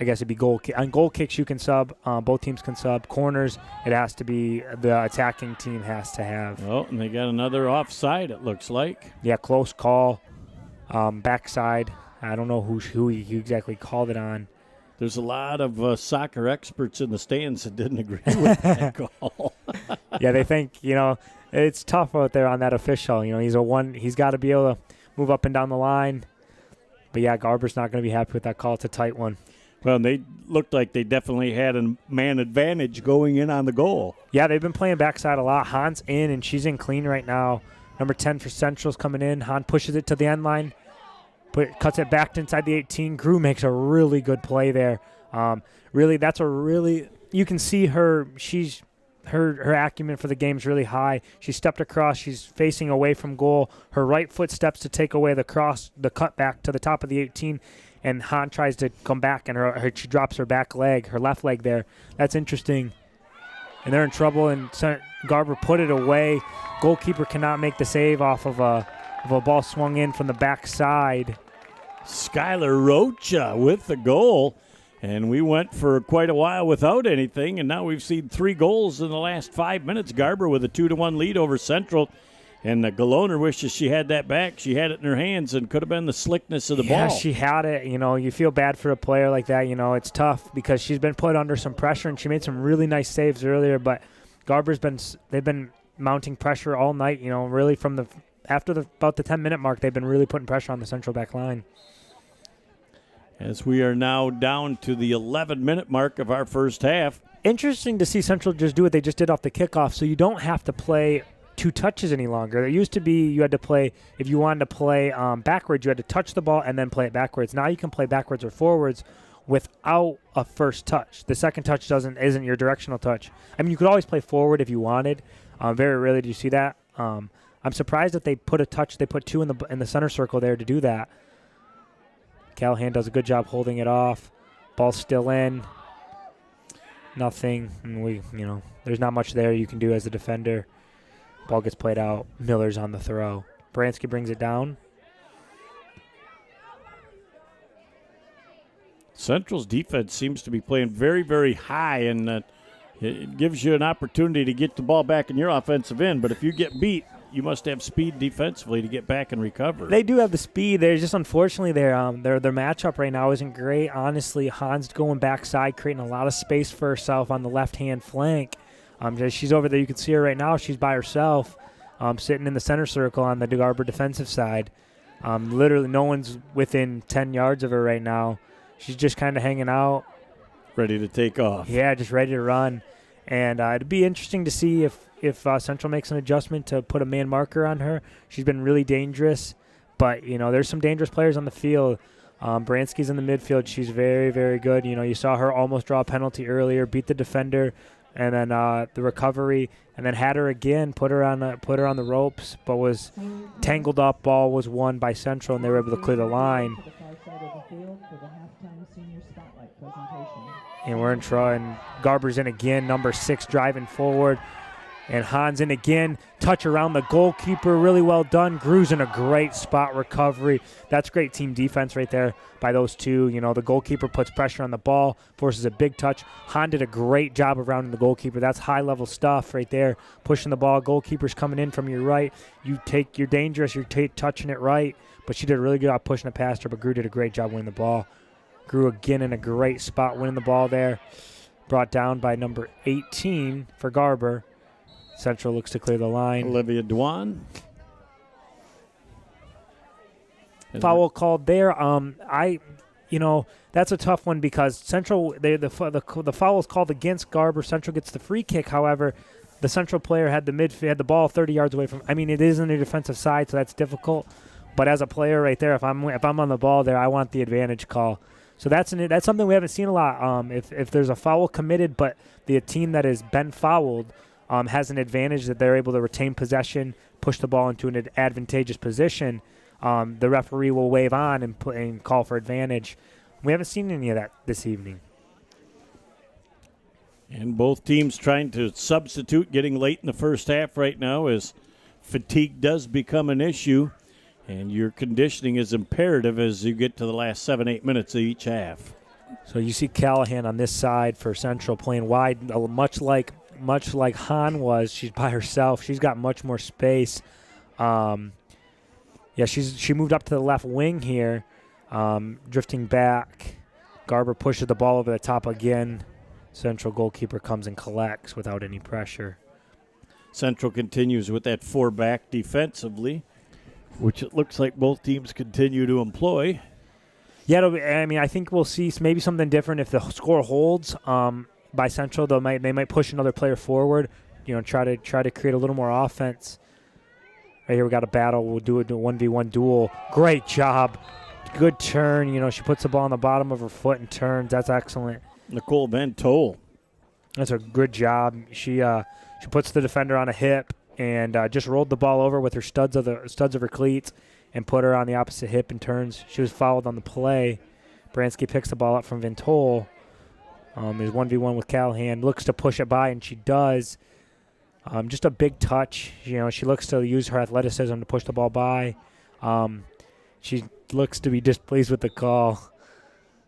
I guess it'd be goal kick. On goal kicks, you can sub. Both teams can sub. Corners, it has to be the attacking team has to have. Oh, and they got another offside, it looks like. Yeah, close call. Backside. I don't know who he exactly called it on. There's a lot of soccer experts in the stands that didn't agree with that call. Yeah, they think, it's tough out there on that official. He's got to be able to move up and down the line. But, yeah, Garber's not going to be happy with that call. It's a tight one. Well, they looked like they definitely had a man advantage going in on the goal. Yeah, they've been playing backside a lot. Hahn's in, and she's in clean right now. Number 10 for Central's coming in. Hahn pushes it to the end line. Cuts it back to inside the 18. Grew makes a really good play there. You can see her acumen for the game is really high. She stepped across. She's facing away from goal. Her right foot steps to take away the cut back to the top of the 18, and Hahn tries to come back, and she drops her back leg, her left leg there. That's interesting. And they're in trouble, and Garber put it away. Goalkeeper cannot make the save off of a ball swung in from the backside. Skylar Rocha with the goal. And we went for quite a while without anything, and now we've seen 3 goals in the last 5 minutes. Garber with a 2-1 lead over Central. And Galoner wishes she had that back. She had it in her hands and could have been the slickness of the ball. Yeah, she had it. You feel bad for a player like that. It's tough because she's been put under some pressure, and she made some really nice saves earlier. But they've been mounting pressure all night. Really from after about the 10-minute mark, they've been really putting pressure on the Central back line. As we are now down to the 11-minute mark of our first half. Interesting to see Central just do what they just did off the kickoff, so you don't have to play 2 touches any longer. There used to be you had to play, if you wanted to play backwards, you had to touch the ball and then play it backwards. Now you can play backwards or forwards without a first touch. The second touch isn't your directional touch. I mean, you could always play forward if you wanted. Very rarely do you see that. I'm surprised that they put a touch. They put 2 in the center circle there to do that. Callahan does a good job holding it off. Ball's still in. Nothing. And there's not much there you can do as a defender. Ball gets played out. Miller's on the throw. Bransky brings it down. Central's defense seems to be playing very, very high, and it gives you an opportunity to get the ball back in your offensive end. But if you get beat, you must have speed defensively to get back and recover. They do have the speed. They're just unfortunately their matchup right now isn't great. Honestly, Hahn's going backside, creating a lot of space for herself on the left-hand flank. She's over there. You can see her right now. She's by herself, sitting in the center circle on the Garber defensive side. Literally, no one's within 10 yards of her right now. She's just kind of hanging out. Ready to take off. Yeah, just ready to run. And it'd be interesting to see if Central makes an adjustment to put a man marker on her. She's been really dangerous. But, there's some dangerous players on the field. Bransky's in the midfield. She's very, very good. You saw her almost draw a penalty earlier, beat the defender, and then the recovery, and then had her again, put her on the ropes, but was tangled up. Ball was won by Central, and they were able to clear the line. And we're in trouble, and Garber's in again, number 6 driving forward. And Hahn's in again, touch around the goalkeeper, really well done. Gru's in a great spot recovery. That's great team defense right there by those two. The goalkeeper puts pressure on the ball, forces a big touch. Hahn did a great job of rounding the goalkeeper. That's high-level stuff right there, pushing the ball. Goalkeeper's coming in from your right. You're dangerous, you're touching it right. But she did a really good job pushing it past her, but Gru did a great job winning the ball. Gru again in a great spot winning the ball there. Brought down by number 18 for Garber. Central looks to clear the line. Olivia Dwan. Foul called there. That's a tough one because Central, the foul is called against Garber. Central gets the free kick. However, the Central player had the ball 30 yards away from. I mean, it is on the defensive side, so that's difficult. But as a player right there, if I'm on the ball there, I want the advantage call. So that's something we haven't seen a lot. If there's a foul committed, but the team that has been fouled has an advantage that they're able to retain possession, push the ball into an advantageous position, the referee will wave on and call for advantage. We haven't seen any of that this evening. And both teams trying to substitute, getting late in the first half right now as fatigue does become an issue. And your conditioning is imperative as you get to the last 7-8 minutes of each half. So you see Callahan on this side for Central playing wide, much like Hahn was. She's by herself. She's got much more space. She moved up to the left wing here, drifting back. Garber pushes the ball over the top again. Central goalkeeper comes and collects without any pressure. Central continues with that 4-back defensively, which it looks like both teams continue to employ. Yeah, I think we'll see maybe something different if the score holds. By Central, they might push another player forward. Try to create a little more offense. Right here, we got a battle. We'll do a 1v1 duel. Great job, good turn. She puts the ball on the bottom of her foot and turns. That's excellent. Nicole Van Tol. That's a good job. She puts the defender on a hip and just rolled the ball over with her studs of her cleats and put her on the opposite hip and turns. She was fouled on the play. Bransky picks the ball up from Ventol. Is 1v1 with Callahan. Looks to push it by, and she does. Just a big touch. She looks to use her athleticism to push the ball by. She looks to be displeased with the call.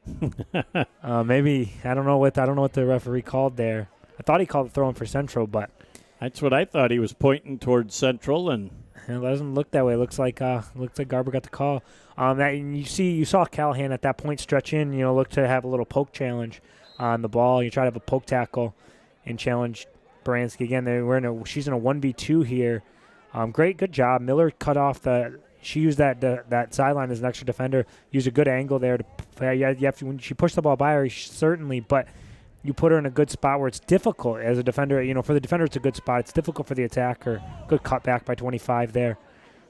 Maybe I don't know what the referee called there. I thought he called the throw-in for Central, but that's what I thought. He was pointing towards Central, and it doesn't look that way. It looks like Garber got the call. You saw Callahan at that point stretch in. Look to have a little poke challenge on the ball. You try to have a poke tackle and challenge Bransky again. She's in a 1v2 here. Good job. Miller cut off she used that sideline as an extra defender. Used a good angle there when she pushed the ball by her, certainly, but you put her in a good spot where it's difficult as a defender. For the defender, it's a good spot. It's difficult for the attacker. Good cut back by 25 there.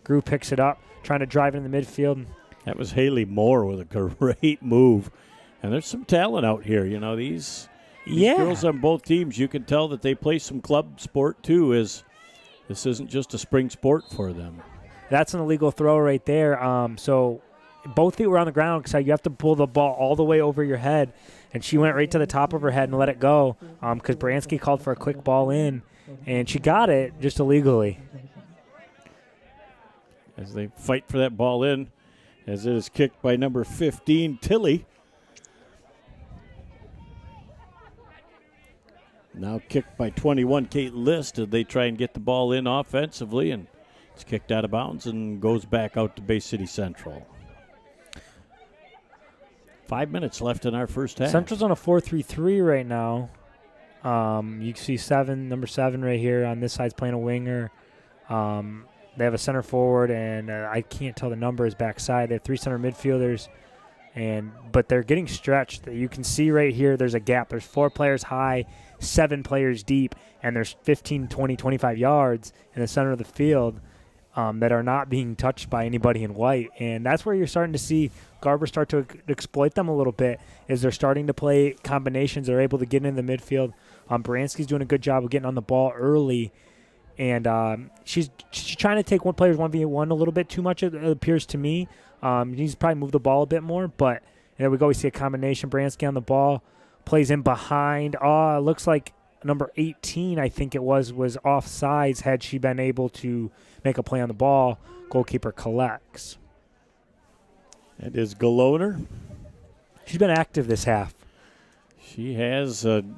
Grew picks it up, trying to drive it in the midfield. That was Haley Moore with a great move. And there's some talent out here. These girls on both teams, you can tell that they play some club sport too, as this isn't just a spring sport for them. That's an illegal throw right there. So both feet were on the ground because you have to pull the ball all the way over your head. And she went right to the top of her head and let it go because Bransky called for a quick ball in. And she got it just illegally. As they fight for that ball in, as it is kicked by number 15, Tilly. Now kicked by 21, Kate List, as they try and get the ball in offensively, and it's kicked out of bounds and goes back out to Bay City Central. 5 minutes left in our first half. Central's on a 4-3-3 right now. You can see number 7 right here on this side's playing a winger. They have a center forward, and I can't tell the numbers backside. They have 3 center midfielders, but they're getting stretched. You can see right here there's a gap. There's 4 players high, 7 players deep, and there's 15, 20, 25 yards in the center of the field that are not being touched by anybody in white. And that's where you're starting to see Garber start to exploit them a little bit, is they're starting to play combinations. They're able to get in the midfield. Bransky's doing a good job of getting on the ball early. And she's trying to take one player's 1v1 a little bit too much, it appears to me. He needs to probably move the ball a bit more. But there we go. We see a combination. Bransky on the ball. Plays in behind. It looks like number 18, I think it was offsides had she been able to make a play on the ball. Goalkeeper collects. That is Galoner. She's been active this half. She has been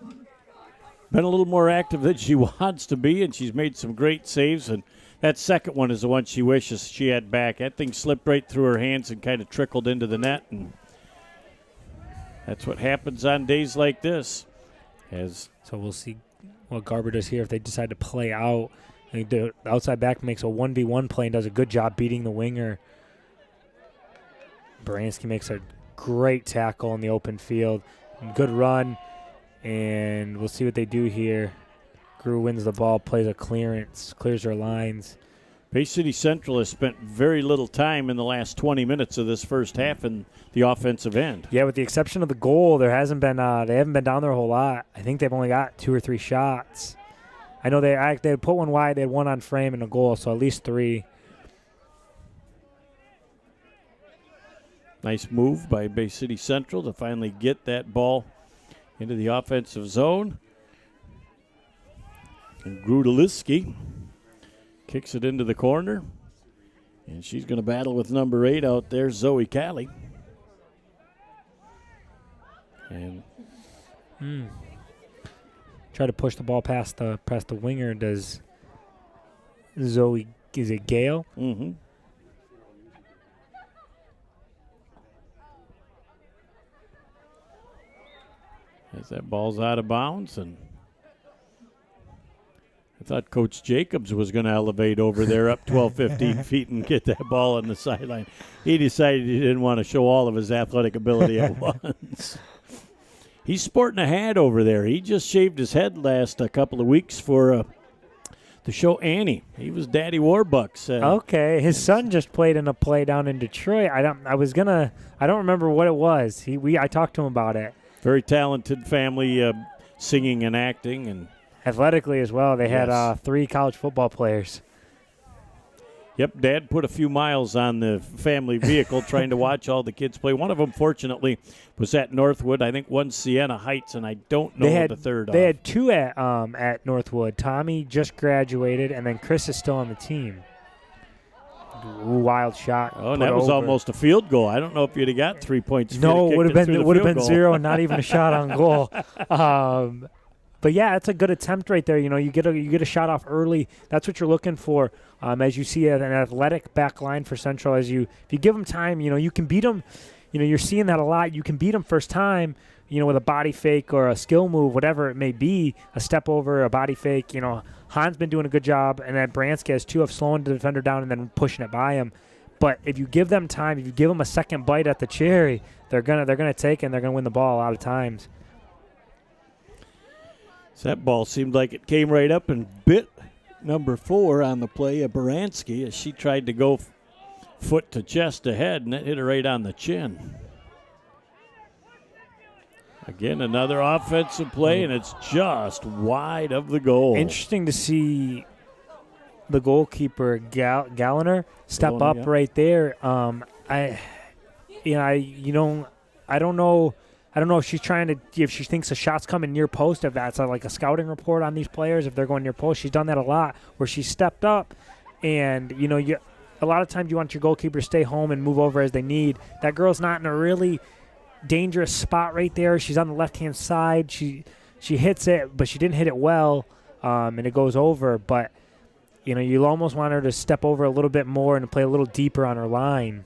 a little more active than she wants to be, and she's made some great saves. And that second one is the one she wishes she had back. That thing slipped right through her hands and kind of trickled into the net. And that's what happens on days like this. So we'll see what Garber does here if they decide to play out. I think the outside back makes a 1v1 play and does a good job beating the winger. Bransky makes a great tackle in the open field. Good run. And we'll see what they do here. Grew wins the ball, plays a clearance, clears her lines. Bay City Central has spent very little time in the last 20 minutes of this first half in the offensive end. Yeah, with the exception of the goal, they haven't been down there a whole lot. I think they've only got 2 or 3 shots. I know they put one wide, they had one on frame and a goal, so at least 3. Nice move by Bay City Central to finally get that ball into the offensive zone. And Grudeliski kicks it into the corner. And she's going to battle with number 8 out there, Zoe Callie. And try to push the ball past the winger. Does Zoe, is it Gale? Mm-hmm. As that ball's out of bounds, and I thought Coach Jacobs was going to elevate over there up 12, 15 feet and get that ball on the sideline. He decided he didn't want to show all of his athletic ability at once. He's sporting a hat over there. He just shaved his head last a couple of weeks for to show Annie. He was Daddy Warbucks. Okay, his son just played in a play down in Detroit. I don't remember what it was. I talked to him about it. Very talented family, singing and acting, and athletically as well. They had 3 college football players. Yep, Dad put a few miles on the family vehicle trying to watch all the kids play. One of them, fortunately, was at Northwood. I think one Sienna Heights, and I don't know the third. They had 2 at Northwood. Tommy just graduated, and then Chris is still on the team. Wild shot. Oh, and that was almost a field goal. I don't know if you'd have got 3 points. No, it would have been 0 and not even a shot on goal. But yeah, it's a good attempt right there. You get a shot off early. That's what you're looking for. As you see an athletic back line for Central, if you give them time, you can beat them. You're seeing that a lot. You can beat them first time, with a body fake or a skill move, whatever it may be, a step over, a body fake. Hahn's been doing a good job, and then Bransky has too of slowing the defender down and then pushing it by him. But if you give them time, if you give them a second bite at the cherry, they're gonna take it and they're gonna win the ball a lot of times. So that ball seemed like it came right up and bit number 4 on the play of Baranski as she tried to go foot to chest ahead, and it hit her right on the chin. Again, another offensive play, and it's just wide of the goal. Interesting to see the goalkeeper Galliner step up right there. I don't know. I don't know if she's if she thinks a shot's coming near post, if that's like a scouting report on these players, if they're going near post. She's done that a lot where she stepped up, and a lot of times you want your goalkeeper to stay home and move over as they need. That girl's not in a really dangerous spot right there. She's on the left-hand side. She hits it, but she didn't hit it well, and it goes over. But, you almost want her to step over a little bit more and play a little deeper on her line.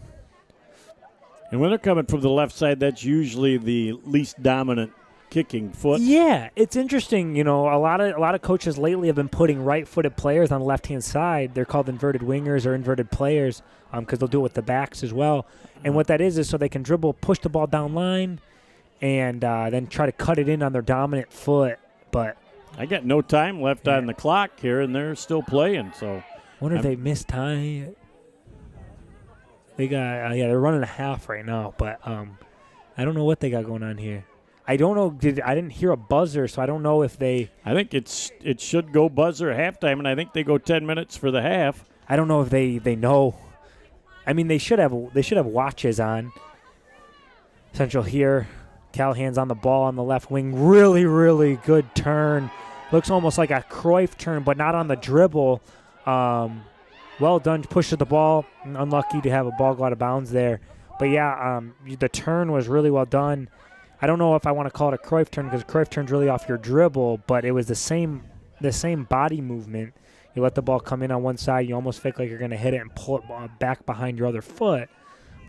And when they're coming from the left side, that's usually the least dominant kicking foot. Yeah, it's interesting. A lot of coaches lately have been putting right-footed players on the left-hand side. They're called inverted wingers or inverted players because they'll do it with the backs as well. And what that is so they can dribble, push the ball down line, and then try to cut it in on their dominant foot. But I got no time left on the clock here, and they're still playing. So wonder if they missed time. They got they're running a half right now, but I don't know what they got going on here. I don't know. I didn't hear a buzzer, so I don't know if they. I think it should go buzzer at halftime, and I think they go 10 minutes for the half. I don't know if they know. I mean, they should have watches on. Central here. Callahan's on the ball on the left wing. Really, really good turn. Looks almost like a Cruyff turn, but not on the dribble. Well done. Pushes the ball. Unlucky to have a ball go out of bounds there. But, the turn was really well done. I don't know if I want to call it a Cruyff turn because Cruyff turn's really off your dribble, but it was the same body movement. You let the ball come in on one side. You almost fake like you're going to hit it and pull it back behind your other foot.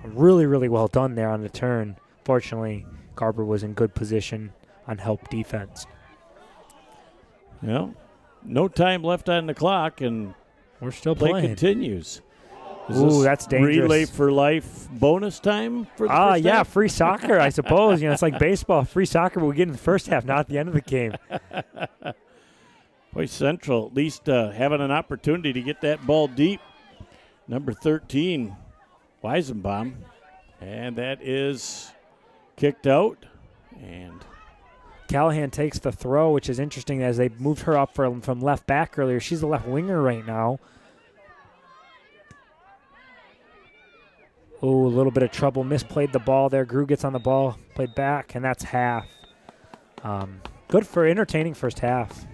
Really, really well done there on the turn. Fortunately, Garber was in good position on help defense. Well, no time left on the clock, and we're still play playing. Continues. Ooh, that's dangerous. Relay for life bonus time for the first half? Free soccer, I suppose. It's like baseball, free soccer, but we get in the first half, not at the end of the game. Boy, Central at least having an opportunity to get that ball deep. Number 13, Weisenbaum. And that is kicked out. And Callahan takes the throw, which is interesting as they moved her up from left back earlier. She's the left winger right now. Oh, a little bit of trouble. Misplayed the ball there. Grew gets on the ball, played back, and that's half. Good for entertaining first half.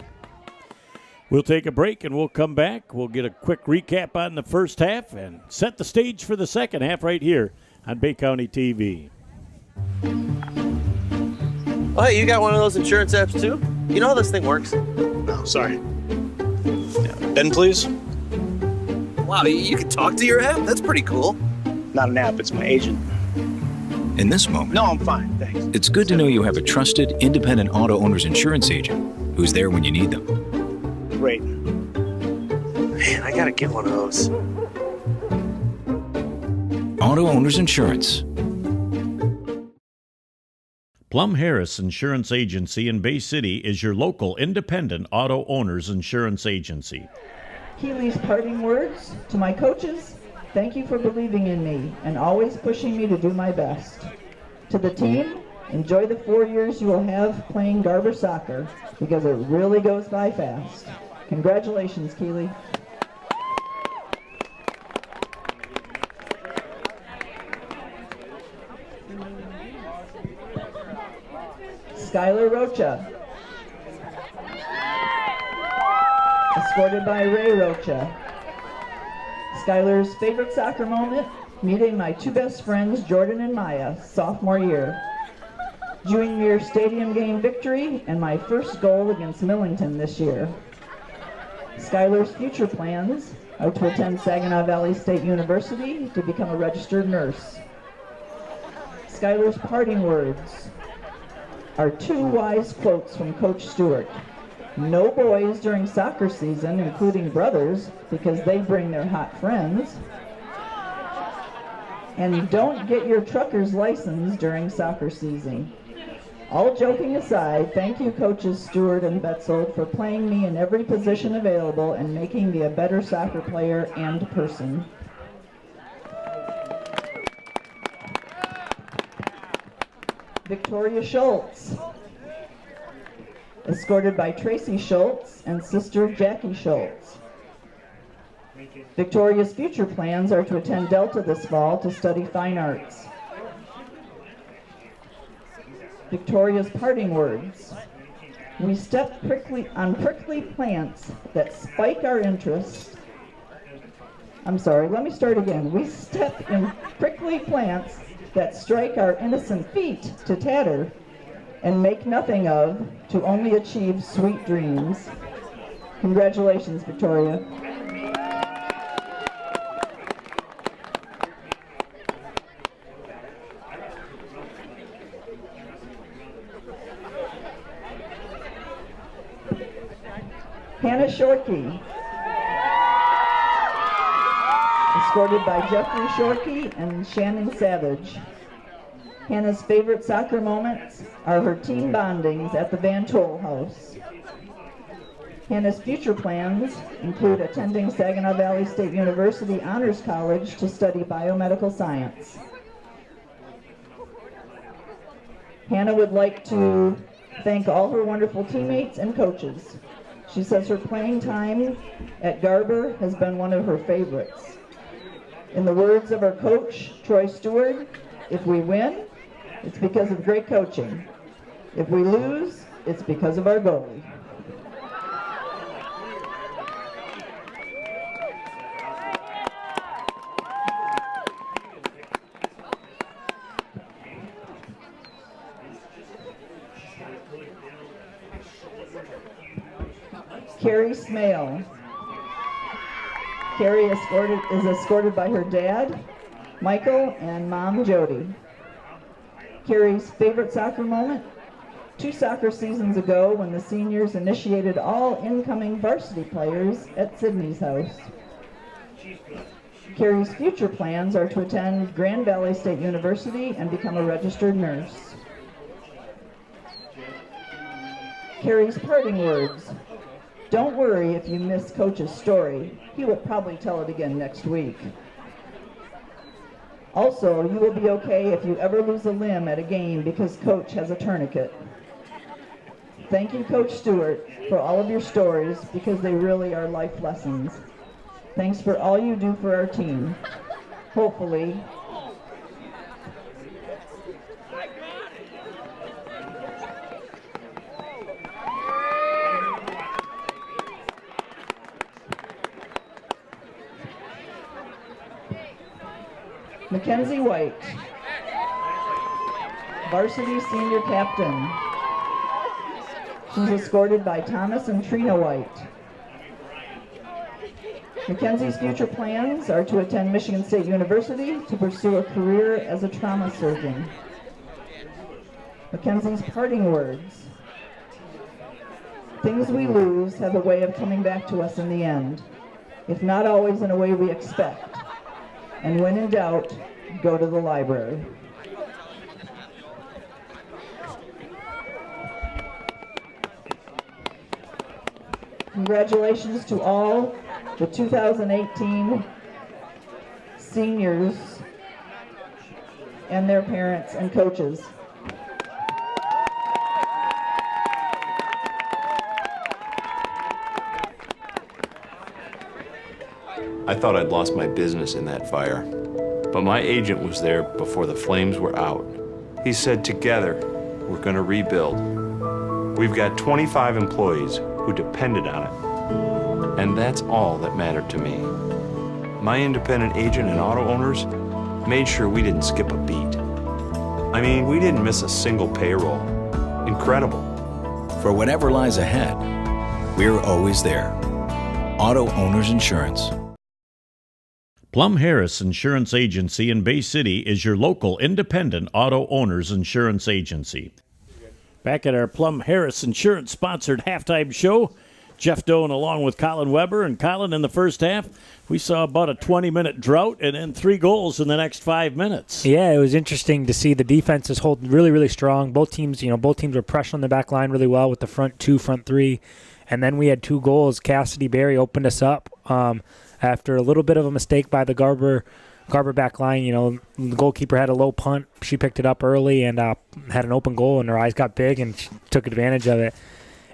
We'll take a break, and we'll come back. We'll get a quick recap on the first half and set the stage for the second half right here on Bay County TV. Oh, hey, you got one of those insurance apps too? You know how this thing works? No, sorry. Ben, please. Wow, you can talk to your app? That's pretty cool. Not an app, it's my agent. In this moment, No, I'm fine, thanks. it's good to know you have a trusted, independent auto owner's insurance agent who's there when you need them. Great. Man, I gotta get one of those. Auto Owners Insurance. Plum Harris Insurance Agency in Bay City is your local independent auto owners insurance agency. Keeley's parting words to my coaches: thank you for believing in me and always pushing me to do my best. To the team, enjoy the 4 years you will have playing Garber soccer, because it really goes by fast. Congratulations, Keeley. Skylar Rocha, escorted by Ray Rocha. Skylar's favorite soccer moment: meeting my two best friends, Jordan and Maya, sophomore year. Junior stadium game victory and my first goal against Millington this year. Skylar's future plans are to attend Saginaw Valley State University to become a registered nurse. Skylar's parting words are two wise quotes from Coach Stewart. No boys during soccer season, including brothers, because they bring their hot friends. And don't get your trucker's license during soccer season. All joking aside, thank you Coaches Stewart and Betzold for playing me in every position available and making me a better soccer player and person. Victoria Schultz, escorted by Tracy Schultz and sister Jackie Schultz. Victoria's future plans are to attend Delta this fall to study fine arts. Victoria's parting words: we step on prickly plants that spike our interest. I'm sorry, let me start again. We step in prickly plants that strike our innocent feet to tatter and make nothing of, to only achieve sweet dreams. Congratulations, Victoria. Hannah Shorkey, escorted by Jeffrey Shorkey and Shannon Savage. Hannah's favorite soccer moments are her team bondings at the Van Toll House. Hannah's future plans include attending Saginaw Valley State University Honors College to study biomedical science. Hannah would like to thank all her wonderful teammates and coaches. She says her playing time at Garber has been one of her favorites. In the words of our coach, Troy Stewart, if we win, it's because of great coaching. If we lose, it's because of our goalie. Carrie Smale. Carrie is escorted by her dad, Michael, and mom, Jody. Carrie's favorite soccer moment? 2 soccer seasons ago when the seniors initiated all incoming varsity players at Sydney's house. Carrie's future plans are to attend Grand Valley State University and become a registered nurse. Carrie's parting words: don't worry if you miss Coach's story. He will probably tell it again next week. Also, you will be okay if you ever lose a limb at a game because Coach has a tourniquet. Thank you, Coach Stewart, for all of your stories because they really are life lessons. Thanks for all you do for our team. Hopefully, Mackenzie White, varsity senior captain. She's escorted by Thomas and Trina White. Mackenzie's future plans are to attend Michigan State University to pursue a career as a trauma surgeon. Mackenzie's parting words: things we lose have a way of coming back to us in the end, if not always in a way we expect. And when in doubt, go to the library. Congratulations to all the 2018 seniors and their parents and coaches. I thought I'd lost my business in that fire, but my agent was there before the flames were out. He said, together, we're going to rebuild. We've got 25 employees who depended on it, and that's all that mattered to me. My independent agent and auto owners made sure we didn't skip a beat. I mean, we didn't miss a single payroll. Incredible. For whatever lies ahead, we're always there. Auto Owners Insurance. Plum Harris Insurance Agency in Bay City is your local independent auto owners insurance agency. Back at our Plum Harris Insurance sponsored halftime show, Jeff Doan along with Colin Weber. And Colin, in the first half, we saw about a 20-minute drought and then 3 goals in the next 5 minutes. Yeah, it was interesting to see the defenses hold really, really strong. Both teams were pressuring the back line really well with the front 2, front 3. And then we had 2 goals. Cassidy Berry opened us up after a little bit of a mistake by the Garber back line. The goalkeeper had a low punt. She picked it up early and had an open goal, and her eyes got big, and she took advantage of it.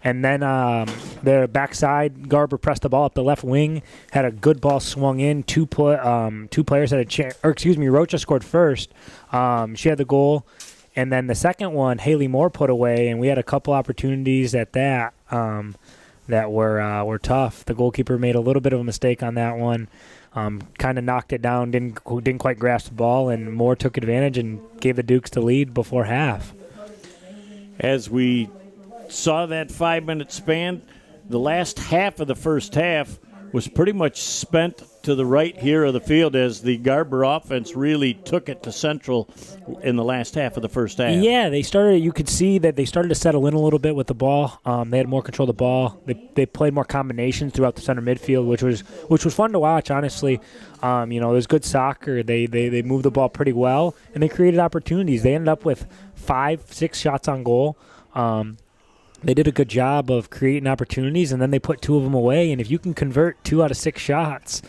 And then the backside, Garber pressed the ball up the left wing, had a good ball swung in. Two players had a chance. Rocha scored first. She had the goal. And then the second one, Haley Moore put away, and we had a couple opportunities at that that were tough. The goalkeeper made a little bit of a mistake on that one, kind of knocked it down, didn't quite grasp the ball, and Moore took advantage and gave the Dukes the lead before half. As we saw that 5-minute span, the last half of the first half was pretty much spent to the right here of the field as the Garber offense really took it to Central in the last half of the first half. Yeah, you could see that they started to settle in a little bit with the ball. They had more control of the ball. They played more combinations throughout the center midfield, which was fun to watch, honestly. It was good soccer. They moved the ball pretty well, and they created opportunities. They ended up with 5-6 shots on goal. They did a good job of creating opportunities, and then they put 2 of them away. And if you can convert 2 out of 6 shots,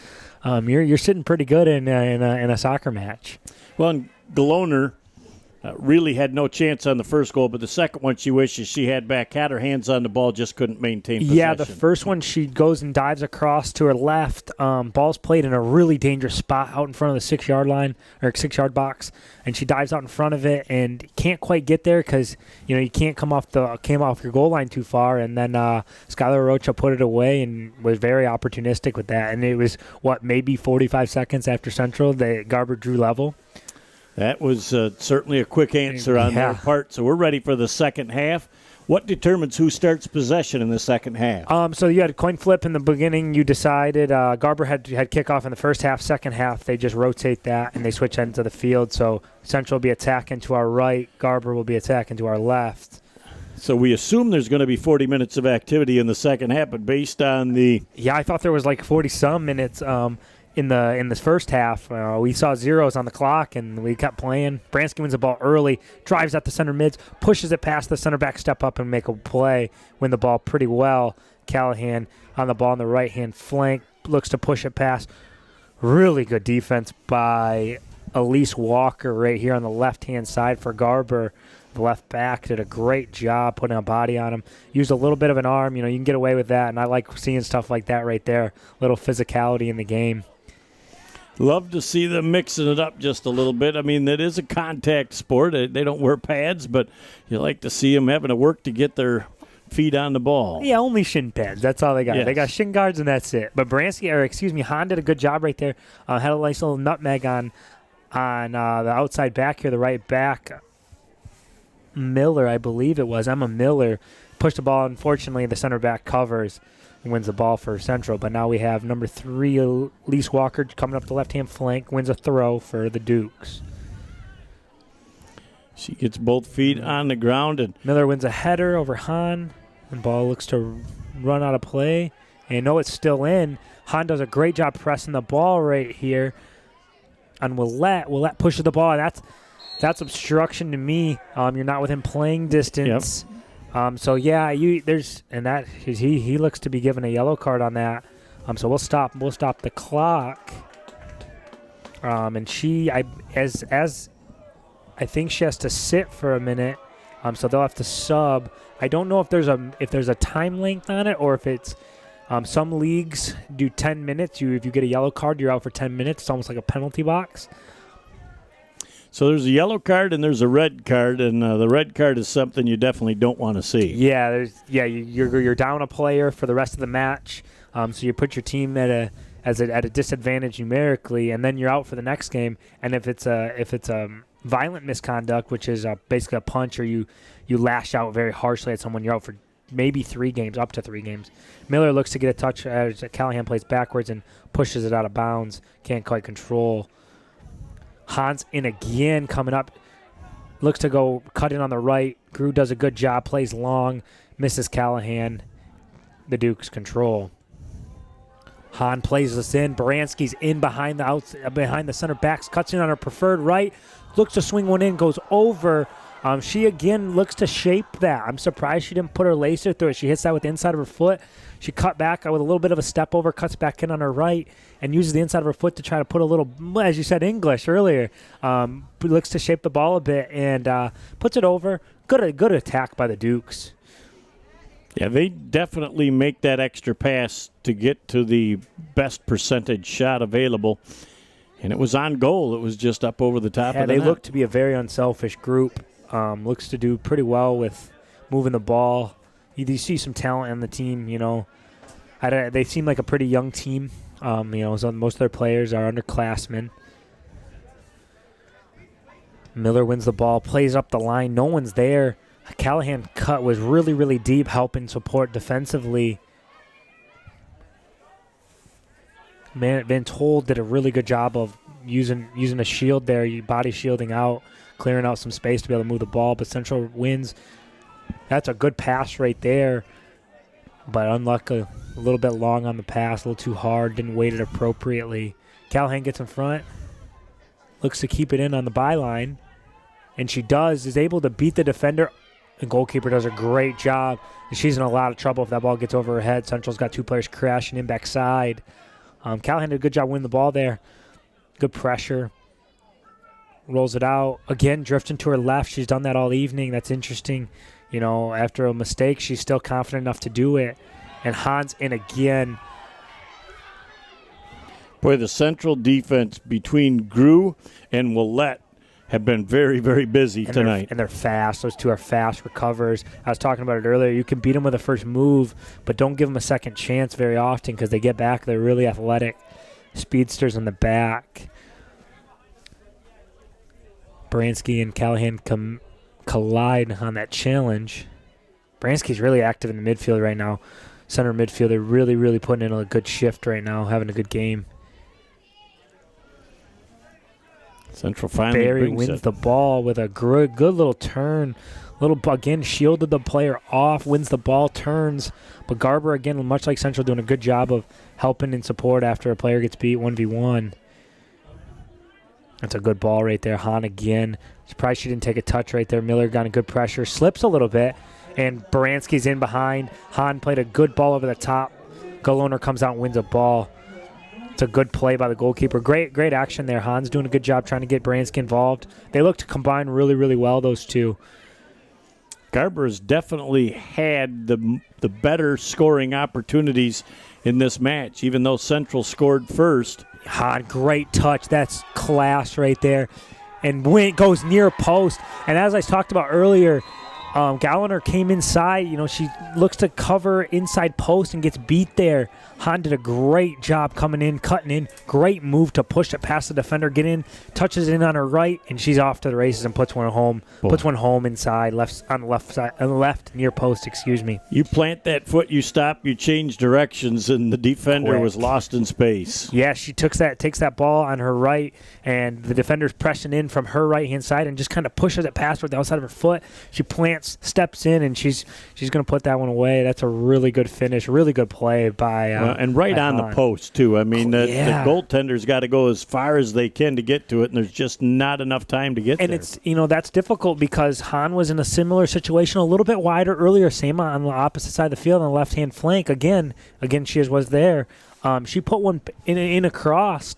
you're sitting pretty good in a soccer match. Well, and Galoner really had no chance on the first goal, but the second one she wishes she had back, had her hands on the ball, just couldn't maintain possession. Yeah, the first one she goes and dives across to her left. Ball's played in a really dangerous spot out in front of the 6-yard line or 6-yard box, and she dives out in front of it and can't quite get there because you can't come off your goal line too far. And then Skylar Rocha put it away and was very opportunistic with that. And it was maybe 45 seconds after Central that Garber drew level. That was certainly a quick answer on their part. So we're ready for the second half. What determines who starts possession in the second half? So you had a coin flip in the beginning. You decided Garber had kickoff in the first half. Second half, they just rotate that, and they switch ends of the field. So Central will be attacking to our right. Garber will be attacking to our left. So we assume there's going to be 40 minutes of activity in the second half, but based on the... Yeah, I thought there was 40-some minutes in this first half. We saw zeros on the clock, and we kept playing. Bransky wins the ball early, drives at the center mids, pushes it past the center back, step up and make a play, win the ball pretty well. Callahan on the ball on the right-hand flank, looks to push it past. Really good defense by Elise Walker right here on the left-hand side for Garber. The left back did a great job putting a body on him. Used a little bit of an arm. You can get away with that, and I like seeing stuff like that right there. Little physicality in the game. Love to see them mixing it up just a little bit. I mean, it is a contact sport. They don't wear pads, but you like to see them having to work to get their feet on the ball. Yeah, only shin pads. That's all they got. Yes. They got shin guards, and that's it. But Hahn did a good job right there. Had a nice little nutmeg on the outside back here, the right back. Miller, I believe it was. Emma Miller pushed the ball. Unfortunately, the center back covers. and wins the ball for Central. But now we have number 3, Elise Walker, coming up the left-hand flank, wins a throw for the Dukes. She gets both feet on the ground. And Miller wins a header over Hahn, and ball looks to run out of play. And it's still in. Hahn does a great job pressing the ball right here on Willette. Willette pushes the ball. That's obstruction to me. You're not within playing distance. Yep. So yeah, he looks to be given a yellow card on that. So we'll stop the clock. And I think she has to sit for a minute. So they'll have to sub. I don't know if there's a time length on it, or if it's some leagues do 10 minutes. If you get a yellow card, you're out for 10 minutes. It's almost like a penalty box. So there's a yellow card and there's a red card, and the red card is something you definitely don't want to see. Yeah, you're down a player for the rest of the match. So you put your team at a disadvantage numerically, and then you're out for the next game. And if it's a violent misconduct, which is basically a punch, or you lash out very harshly at someone, you're out for maybe 3 games, up to 3 games. Miller looks to get a touch as Callahan plays backwards and pushes it out of bounds. Can't quite control. Hahn's in again, coming up. Looks to go cut in on the right. Grew does a good job, plays long, misses Callahan. The Dukes control. Hahn plays this in. Baranski's in behind the center backs, cuts in on her preferred right. Looks to swing one in, goes over. She again looks to shape that. I'm surprised she didn't put her lacer through it. She hits that with the inside of her foot. She cut back with a little bit of a step over, cuts back in on her right, and uses the inside of her foot to try to put a little, as you said, English earlier. Looks to shape the ball a bit and puts it over. Good attack by the Dukes. Yeah, they definitely make that extra pass to get to the best percentage shot available. And it was on goal. It was just up over the top of the net. They look to be a very unselfish group. Looks to do pretty well with moving the ball. You see some talent in the team, They seem like a pretty young team. So most of their players are underclassmen. Miller wins the ball, plays up the line. No one's there. Callahan cut was really, really deep, helping support defensively. Van Tol did a really good job of using a shield there, body shielding out, clearing out some space to be able to move the ball, but Central wins. That's a good pass right there, but unlucky, a little bit long on the pass, a little too hard, didn't weight it appropriately. Callahan gets in front, looks to keep it in on the byline, and she is able to beat the defender. The goalkeeper does a great job, and she's in a lot of trouble if that ball gets over her head. Central's got 2 players crashing in backside. Callahan did a good job winning the ball there. Good pressure. Rolls it out. Again, drifting to her left. She's done that all evening. That's interesting. After a mistake, she's still confident enough to do it. And Hahn's in again. Boy, the Central defense between Grew and Willette have been very, very busy tonight. They're fast. Those two are fast recovers. I was talking about it earlier. You can beat them with a first move, but don't give them a second chance very often because they get back. They're really athletic. Speedsters in the back. Baranski and Callahan collide on that challenge. Baranski's really active in the midfield right now. Center midfield, they're really, really putting in a good shift right now, having a good game. Central finally Barry brings wins it. the ball with a good little turn. Again, shielded the player off, wins the ball, turns. But Garber, again, much like Central, doing a good job of helping in support after a player gets beat 1v1. That's a good ball right there. Hahn again. Surprised she didn't take a touch right there. Miller got a good pressure. Slips a little bit. And Baranski's in behind. Hahn played a good ball over the top. Goal owner comes out and wins a ball. It's a good play by the goalkeeper. Great action there. Hahn's doing a good job trying to get Baranski involved. They look to combine really, really well, those two. Garber has definitely had the better scoring opportunities in this match, even though Central scored first. Hahn, great touch. That's class right there. And when it goes near post. And as I talked about earlier, Galliner came inside. She looks to cover inside post and gets beat there. Han did a great job coming in, cutting in. Great move to push it past the defender, get in, touches in on her right, and she's off to the races and puts one home. Boy. Puts one home inside, on the left side, left near post. Excuse me. You plant that foot, you stop, you change directions, and the defender Quick. was lost in space. Yeah, she takes that ball on her right, and the defender's pressing in from her right-hand side and just kind of pushes it past her with the outside of her foot. She plants, steps in, and she's going to put that one away. That's a really good finish, really good play by and right by on Han. the post, too. I mean, the goaltender's got to go as far as they can to get to it, and there's just not enough time to get there. And it's, that's difficult because Han was in a similar situation, a little bit wider earlier, same on the opposite side of the field on the left-hand flank. Again, she was there. She put one in across,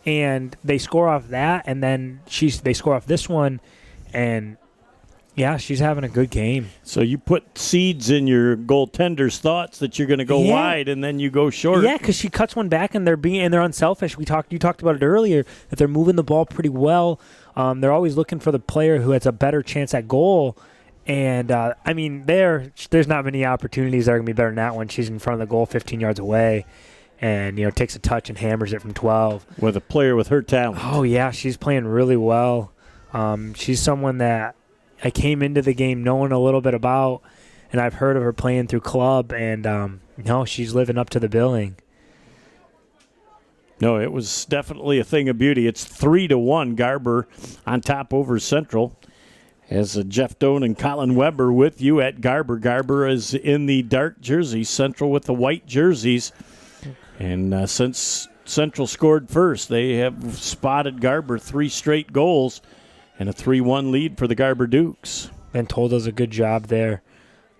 and they score off that, and then they score off this one, and yeah, she's having a good game. So you put seeds in your goaltender's thoughts that you're going to go wide, and then you go short. Yeah, because she cuts one back, and they're unselfish. You talked about it earlier that they're moving the ball pretty well. They're always looking for the player who has a better chance at goal. And, there's not many opportunities that are going to be better than that one. She's in front of the goal 15 yards away and, takes a touch and hammers it from 12. With a player with her talent. Oh, yeah, she's playing really well. She's someone that I came into the game knowing a little bit about, and I've heard of her playing through club, and, she's living up to the billing. No, it was definitely a thing of beauty. It's 3-1, Garber on top over Central. As Jeff Doan and Colin Weber with you at Garber. Garber is in the dark jerseys, Central with the white jerseys. And since Central scored first, they have spotted Garber 3 straight goals and a 3-1 lead for the Garber Dukes. And Told does a good job there,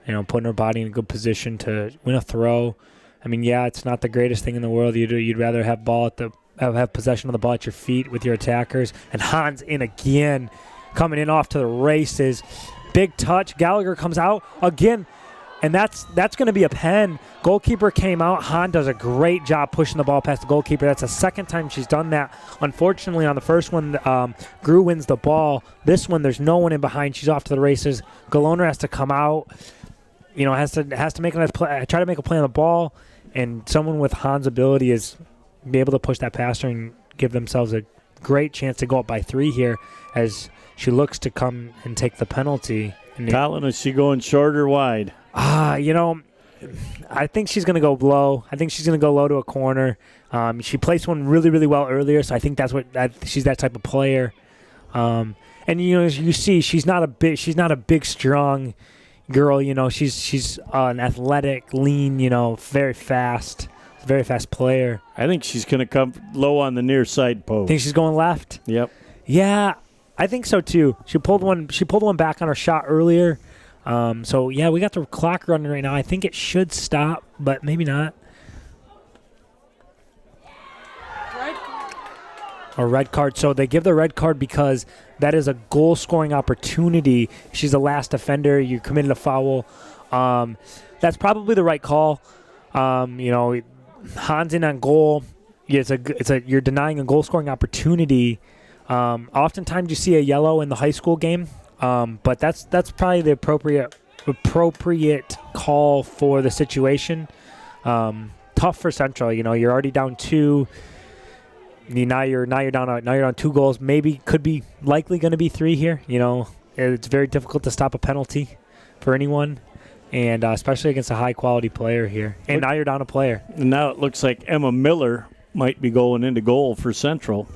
putting her body in a good position to win a throw. I mean, yeah, it's not the greatest thing in the world. You'd rather have have possession of the ball at your feet with your attackers. And Han's in again. Coming in off to the races. Big touch. Gallagher comes out again, and that's going to be a pen. Goalkeeper came out. Han does a great job pushing the ball past the goalkeeper. That's the second time she's done that. Unfortunately, on the first one, Grew wins the ball. This one, there's no one in behind. She's off to the races. Galoner has to come out. Has to make a nice play, try to make a play on the ball, and someone with Han's ability is be able to push that past her and give themselves a great chance to go up by 3 here as she looks to come and take the penalty. Colin, is she going short or wide? I think she's going to go low. I think she's going to go low to a corner. She placed one really, really well earlier, so I think she's that type of player. And you see, she's not a big, strong girl. She's an athletic, lean, very fast player. I think she's going to come low on the near side post. Think she's going left? Yep. Yeah, I think so too. She pulled one back on her shot earlier. So yeah, we got the clock running right now. I think it should stop, but maybe not. A red card. So they give the red card because that is a goal scoring opportunity. She's the last defender. You committed a foul. That's probably the right call. Han's in on goal. You're denying a goal scoring opportunity. Oftentimes you see a yellow in the high school game, but that's probably the appropriate call for the situation. Tough for Central. You're already down 2. Now you're down 2 goals. Maybe likely going to be 3 here. It's very difficult to stop a penalty for anyone, and especially against a high quality player here. And now you're down a player. And now it looks like Emma Miller might be going into goal for Central.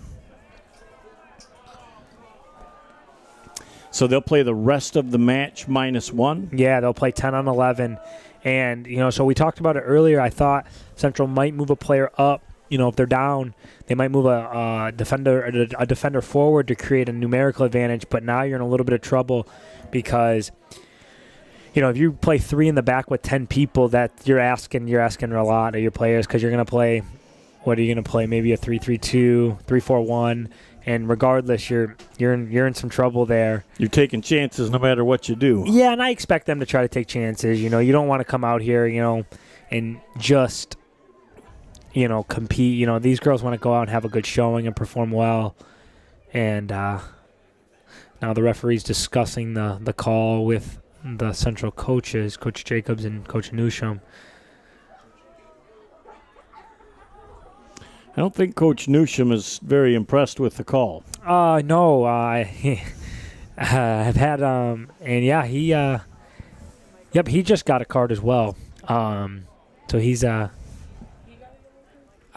So they'll play the rest of the match -1? Yeah, they'll play 10 on 11. And, so we talked about it earlier. I thought Central might move a player up. If they're down, they might move a defender forward to create a numerical advantage. But now you're in a little bit of trouble because, if you play 3 in the back with 10 people, that you're asking a lot of your players because you're going to play, what are you going to play? Maybe a 3-3-2, 3-4-1. And regardless, you're in some trouble there. You're taking chances no matter what you do. Yeah, and I expect them to try to take chances. You don't want to come out here, and just, compete. These girls want to go out and have a good showing and perform well. And now the referee's discussing the call with the Central coaches, Coach Jacobs and Coach Newsham. I don't think Coach Newsham is very impressed with the call. No, I have had and yeah, he just got a card as well. So he's I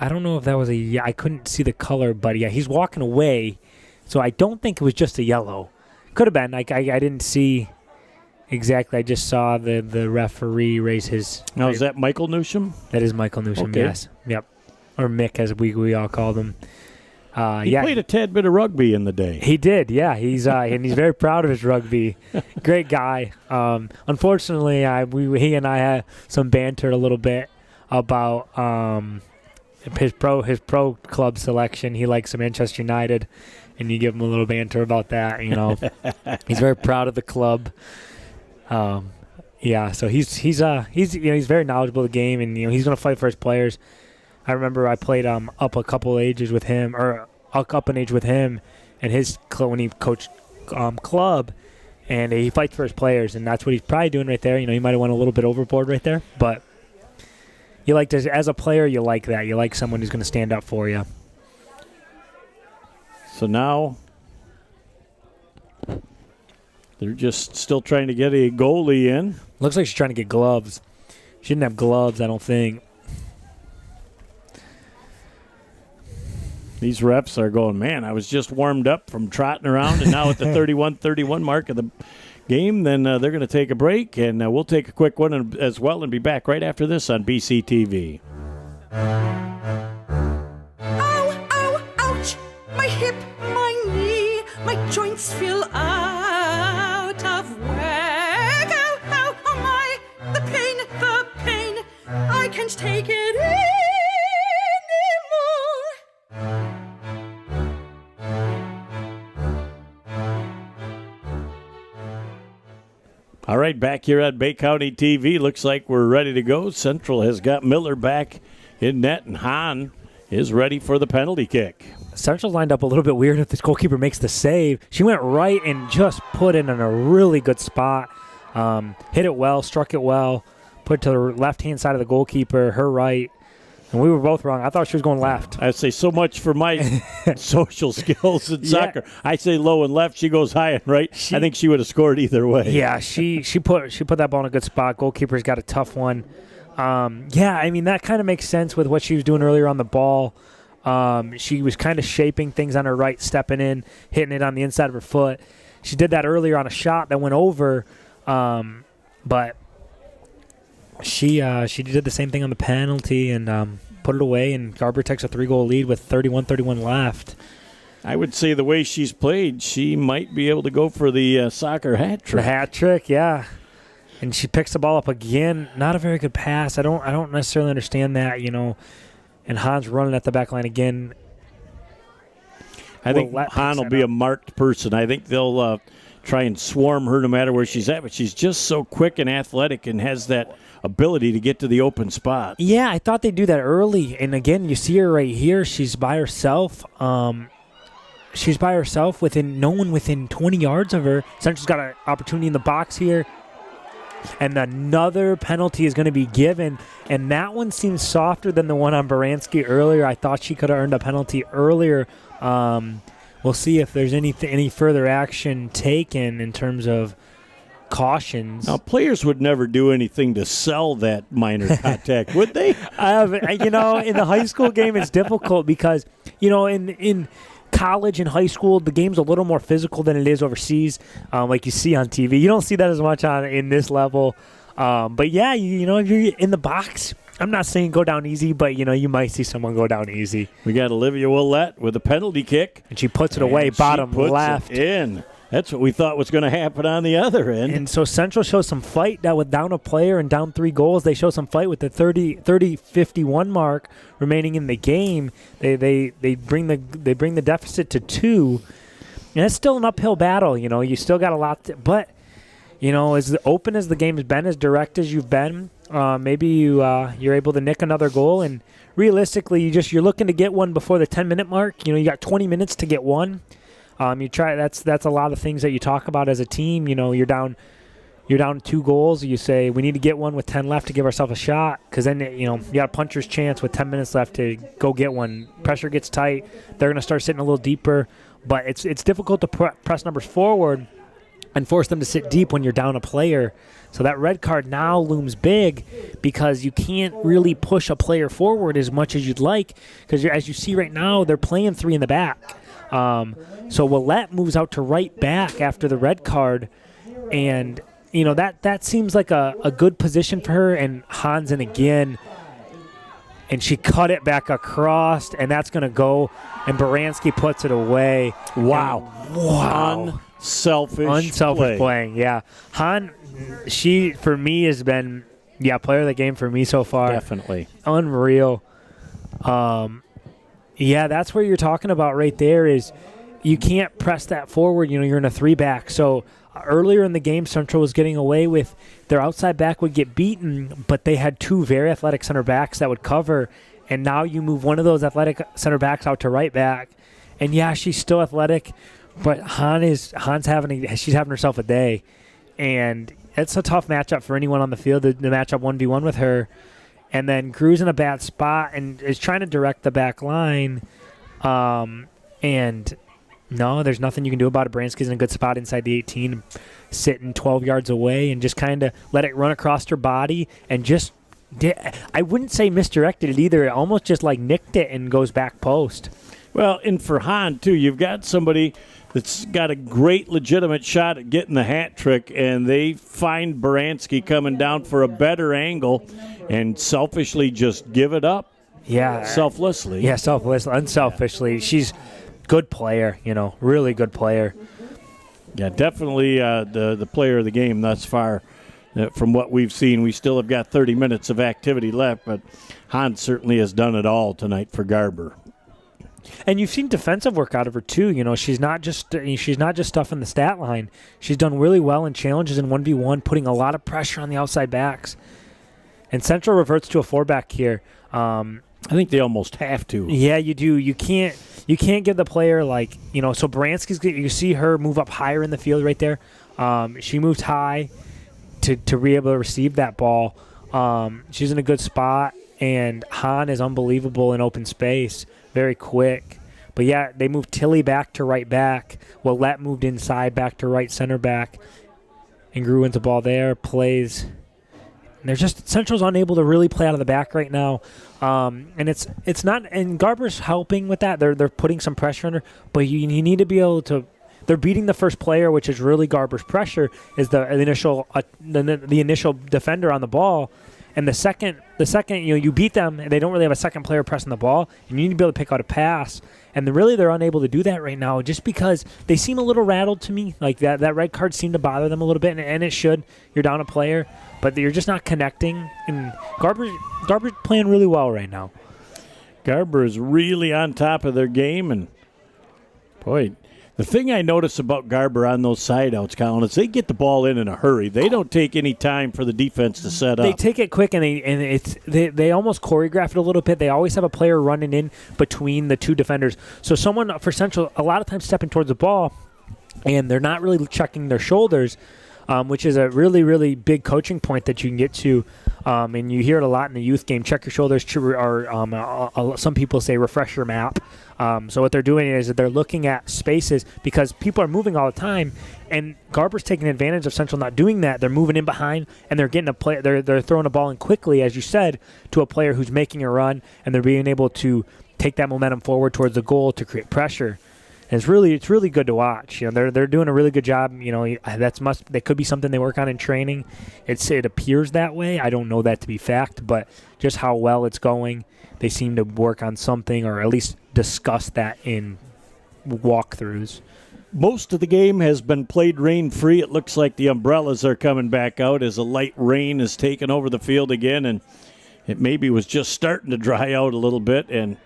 don't know if that was I couldn't see the color, but yeah, he's walking away. So I don't think it was just a yellow. Could have been. I didn't see exactly. I just saw the referee raise his. Now is that Michael Newsham? That is Michael Newsham. Okay. Yes. Yep. Or Mick, as we all called him. He played a tad bit of rugby in the day. He did, yeah. He's and he's very proud of his rugby. Great guy. Unfortunately, he and I had some banter a little bit about his pro club selection. He likes Manchester United, and you give him a little banter about that. He's very proud of the club. Yeah, so he's very knowledgeable of the game, and he's going to fight for his players. I remember I played up a couple ages with him, or up an age with him, and when he coached club, and he fights for his players, and that's what he's probably doing right there. He might have went a little bit overboard right there, but you like to, as a player, you like that. You like someone who's going to stand up for you. So now they're just still trying to get a goalie in. Looks like she's trying to get gloves. She didn't have gloves, I don't think. These refs are going, man, I was just warmed up from trotting around, and now at the 31-31 mark of the game, then they're going to take a break, and we'll take a quick one as well and be back right after this on BCTV. Ow, ow, ouch! My hip, my knee, my joints feel out of whack. Ow, ow, oh my! The pain, I can't take it anymore. All right, back here at Bay County TV. Looks like we're ready to go. Central has got Miller back in net, and Hahn is ready for the penalty kick. Central's lined up a little bit weird if this goalkeeper makes the save. She went right and just put it in a really good spot. Hit it well, struck it well, put it to the left-hand side of the goalkeeper, her right. And we were both wrong. I thought she was going left. I'd say so much for my social skills in soccer. I say low and left. She goes high and right. I think she would have scored either way. Yeah, she put that ball in a good spot. Goalkeeper's got a tough one. That kind of makes sense with what she was doing earlier on the ball. She was kind of shaping things on her right, stepping in, hitting it on the inside of her foot. She did that earlier on a shot that went over, but she did the same thing on the penalty and put it away, and Garber takes a 3-goal lead with 31-31 left. I would say the way she's played, she might be able to go for the soccer hat trick. The hat trick, yeah. And she picks the ball up again. Not a very good pass. I don't necessarily understand that, And Hahn's running at the back line again. I think Hahn will be a marked person. I think they'll try and swarm her no matter where she's at, but she's just so quick and athletic and has that ability to get to the open spot. Yeah, I thought they'd do that early. And again, you see her right here. She's by herself. She's by herself no one within 20 yards of her. Central's got an opportunity in the box here. And another penalty is going to be given. And that one seems softer than the one on Baranski earlier. I thought she could have earned a penalty earlier. We'll see if there's any further action taken in terms of cautions. Now, players would never do anything to sell that minor contact, would they? In the high school game, it's difficult because, in college and high school, the game's a little more physical than it is overseas, like you see on TV. You don't see that as much in this level. But, yeah, if you're in the box, I'm not saying go down easy, but, you might see someone go down easy. We got Olivia Willette with a penalty kick. And she puts it away, bottom left. It in. That's what we thought was going to happen on the other end. And so Central shows some fight that with down a player and down 3 goals. They show some fight with the 30-51 mark remaining in the game. They bring the deficit to 2. And it's still an uphill battle. You still got a lot. But, as open as the game has been, as direct as you've been, maybe you're able to nick another goal. And realistically, you're looking to get one before the 10-minute mark. You got 20 minutes to get one. You try. That's a lot of things that you talk about as a team. You're down you're down 2 goals. You say, we need to get one with 10 left to give ourselves a shot, because then, you got a puncher's chance with 10 minutes left to go get one. Pressure gets tight. They're going to start sitting a little deeper. But it's difficult to press numbers forward and force them to sit deep when you're down a player. So that red card now looms big because you can't really push a player forward as much as you'd like, because as you see right now, they're playing 3 in the back. So Willette moves out to right back after the red card, and that seems like a good position for her. And Hans in again, and she cut it back across, and that's going to go, and Baranski puts it away. Wow. Unselfish playing, yeah. Han, she, for me, has been, player of the game for me so far. Definitely. Unreal. That's where you're talking about right there is you can't press that forward. You're in a 3-back. So earlier in the game, Central was getting away with their outside back would get beaten, but they had 2 very athletic center backs that would cover, and now you move one of those athletic center backs out to right back, and she's still athletic, but she's having herself a day, and it's a tough matchup for anyone on the field, the matchup 1v1 with her. And then Gru's in a bad spot and is trying to direct the back line, and no, there's nothing you can do about it. Baranski's in a good spot inside the 18, sitting 12 yards away, and just kind of let it run across her body and just I wouldn't say misdirected it either. It almost just like nicked it and goes back post. Well, and for Han, too, you've got somebody that's got a great legitimate shot at getting the hat trick, and they find Baranski coming down for a better angle and selfishly just give it up. Yeah. Selflessly. Yeah, unselfishly. Yeah. She's good player, really good player. Yeah, definitely the player of the game thus far. From what we've seen, we still have got 30 minutes of activity left, but Hans certainly has done it all tonight for Garber. And you've seen defensive work out of her too. She's not just stuffing the stat line. She's done really well in challenges in 1v1, putting a lot of pressure on the outside backs. And Central reverts to a 4-back here. I think they almost have to. Yeah, you do. You can't give the player so Baranski's, you see her move up higher in the field right there. She moved high to be able to receive that ball. She's in a good spot, and Han is unbelievable in open space, very quick. But they moved Tilly back to right back. Willette moved inside back to right center back, and Gru wins the ball there, plays. And Central's unable to really play out of the back right now, and it's not. And Garber's helping with that. They're putting some pressure on her, but you need to be able to. They're beating the first player, which is really Garber's pressure, is the initial defender on the ball, and the second you beat them, and they don't really have a second player pressing the ball, and you need to be able to pick out a pass. And they're unable to do that right now, just because they seem a little rattled to me. Like that red card seemed to bother them a little bit, and it should. You're down a player, but you're just not connecting. And Garber's playing really well right now. Garber is really on top of their game, and boy, the thing I notice about Garber on those side outs, Colin, is they get the ball in a hurry. They don't take any time for the defense to set up. They take it quick, and they almost choreograph it a little bit. They always have a player running in between the 2 defenders. So someone for Central a lot of times stepping towards the ball, and they're not really checking their shoulders, which is a really, really big coaching point that you can get to. And you hear it a lot in the youth game. Check your shoulders, or some people say refresh your map. So what they're doing is that they're looking at spaces because people are moving all the time, and Garber's taking advantage of Central not doing that. They're moving in behind, and they're getting a play. They're throwing a ball in quickly, as you said, to a player who's making a run, and they're being able to take that momentum forward towards the goal to create pressure. And it's really good to watch. They're doing a really good job. That could be something they work on in training. It appears that way. I don't know that to be fact, but just how well it's going, they seem to work on something, or at least discuss that in walkthroughs. Most of the game has been played rain-free. It looks like the umbrellas are coming back out as a light rain has taken over the field again, and it maybe was just starting to dry out a little bit, and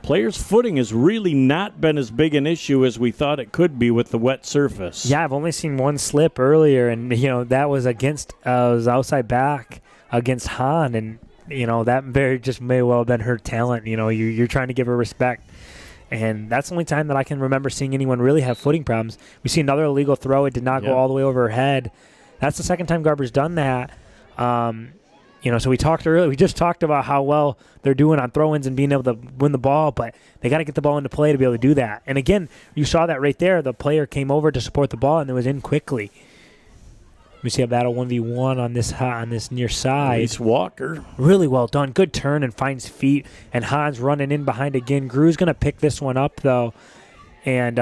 players' footing has really not been as big an issue as we thought it could be with the wet surface. Yeah, I've only seen one slip earlier, and that was against was outside back against Han, and that just may well have been her talent. You're trying to give her respect, and that's the only time that I can remember seeing anyone really have footing problems. We see another illegal throw; it did not go all the way over her head, That's the second time Garber's done that. So we talked earlier. We just talked about how well they're doing on throw-ins and being able to win the ball, but they got to get the ball into play to be able to do that. And again, you saw that right there. The player came over to support the ball, and it was in quickly. We see a battle 1v1 on this near side. Ace Walker. Really well done. Good turn and finds feet. And Hans running in behind again. Gru's going to pick this one up, though. And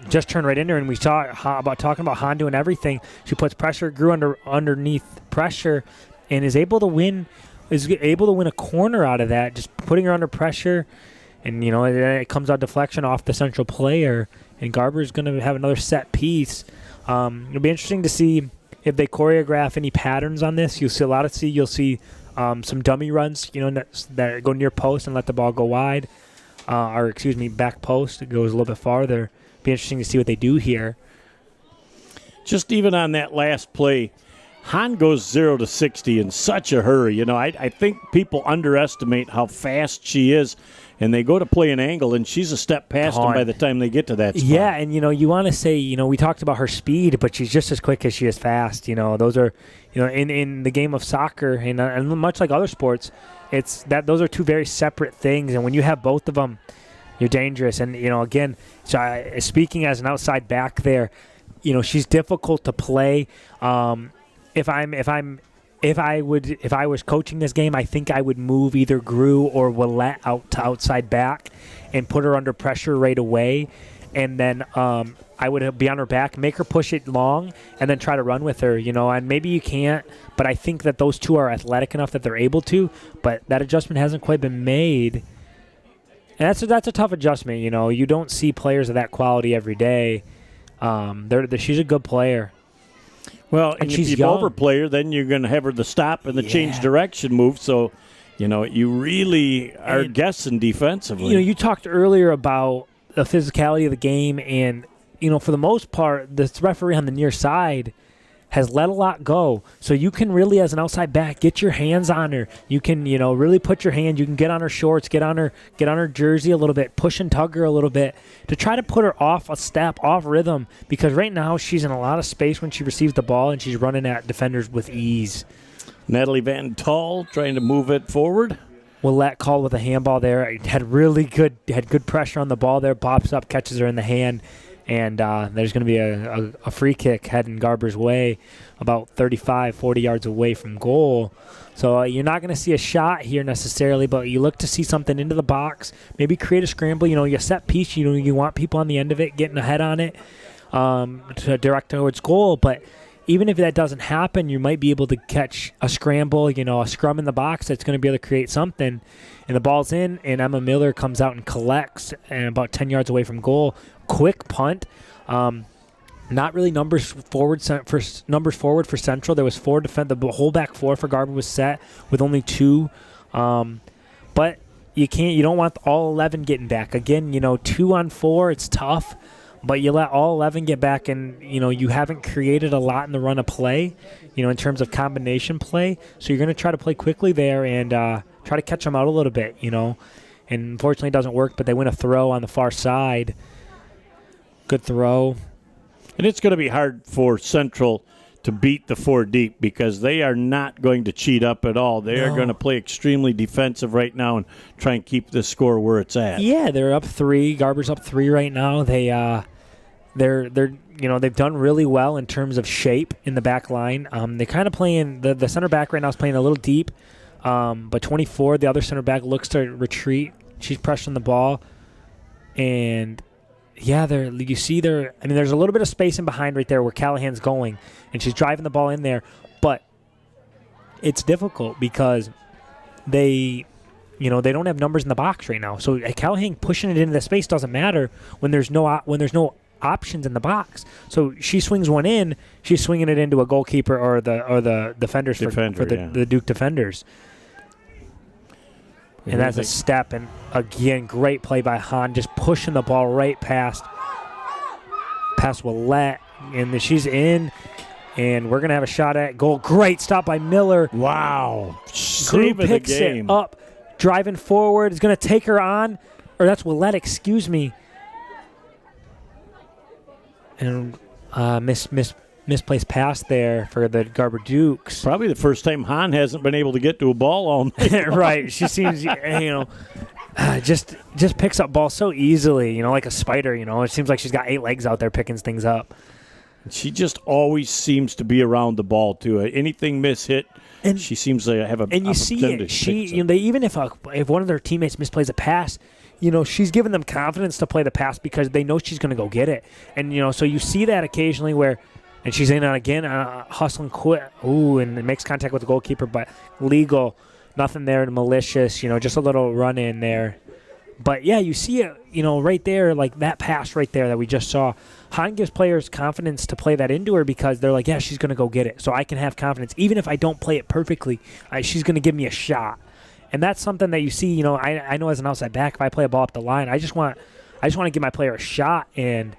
just turned right in there. And we saw talking about Han doing everything. She puts pressure. Gru underneath pressure and is able to win a corner out of that, just putting her under pressure. And, it comes out deflection off the central player. And Garber's going to have another set piece. It'll be interesting to see if they choreograph any patterns on this. You'll see some dummy runs, that go near post and let the ball go wide. Back post. It goes a little bit farther. Be interesting to see what they do here. Just even on that last play, Han goes 0 to 60 in such a hurry. I think people underestimate how fast she is, and they go to play an angle, and she's a step past them by the time they get to that spot. Yeah, and, you want to say, we talked about her speed, but she's just as quick as she is fast. Those are, in the game of soccer, and much like other sports, it's that those are two very separate things, and when you have both of them, you're dangerous. And, again, speaking as an outside back there, she's difficult to play. If I was coaching this game, I think I would move either Gru or Willette out to outside back and put her under pressure right away. And then I would be on her back, make her push it long, and then try to run with her, And maybe you can't, but I think that those two are athletic enough that they're able to. But that adjustment hasn't quite been made. And that's a tough adjustment, You don't see players of that quality every day. She's a good player. Well, and if you overplay her, then you're going to have her the stop and the change direction move. So, you really are guessing defensively. You talked earlier about the physicality of the game, and, for the most part, this referee on the near side has let a lot go. So you can really, as an outside back, get your hands on her. You can, really put your hand. You can get on her shorts, get on her jersey a little bit, push and tug her a little bit to try to put her off a step, off rhythm. Because right now she's in a lot of space when she receives the ball, and she's running at defenders with ease. Natalie Van Tol trying to move it forward. Willette called with a handball there. Had good pressure on the ball there. Pops up, catches her in the hand. And there's going to be a free kick heading Garber's way about 35, 40 yards away from goal. So you're not going to see a shot here necessarily, but you look to see something into the box, maybe create a scramble. You set piece, you want people on the end of it, getting ahead on it to direct towards goal. But even if that doesn't happen, you might be able to catch a scramble, a scrum in the box that's going to be able to create something. And the ball's in, and Emma Miller comes out and collects, and about 10 yards away from goal. Quick punt. Not really numbers forward for Central. There was four the whole back four for Garber was set with only two. But you don't want all 11 getting back. Again, 2 on 4, it's tough. But you let all 11 get back, and, you haven't created a lot in the run of play, in terms of combination play. So you're going to try to play quickly there and try to catch them out a little bit, And unfortunately it doesn't work, but they win a throw on the far side. Good throw. And it's going to be hard for Central to beat the 4 deep because they are not going to cheat up at all. They are going to play extremely defensive right now and try and keep the score where it's at. Yeah, they're up 3. Garber's up 3 right now. They've done really well in terms of shape in the back line. They kind of playing the center back right now is playing a little deep. But 24, the other center back, looks to retreat. She's pressuring the ball, and there's a little bit of space in behind right there where Callahan's going, and she's driving the ball in there. But it's difficult because they don't have numbers in the box right now. So Callahan pushing it into the space doesn't matter when there's no options in the box. So she swings one in, she's swinging it into a goalkeeper or the defenders for the Duke defenders. And that's a step. And, again, great play by Han, just pushing the ball right past Willette. And she's in, and we're going to have a shot at goal. Great stop by Miller. Wow. Gru picks it up, driving forward. Is going to take her on. Or that's Willette, excuse me. And misplaced pass there for the Garber Dukes. Probably the first time Han hasn't been able to get to a ball all night. Right. She seems, just picks up balls so easily, like a spider, It seems like she's got 8 legs out there picking things up. She just always seems to be around the ball, too. Anything mishit, and she seems to have a And you see it. They even if one of their teammates misplays a pass, she's giving them confidence to play the pass because they know she's going to go get it. And, so you see that occasionally where – and she's in on again, hustling quick. Ooh, and it makes contact with the goalkeeper, but legal. Nothing there malicious, just a little run in there. But, yeah, you see it, right there, like that pass right there that we just saw. Han gives players confidence to play that into her because they're like, yeah, she's going to go get it. So I can have confidence. Even if I don't play it perfectly, she's going to give me a shot. And that's something that you see, I know as an outside back, if I play a ball up the line, I just want to give my player a shot. And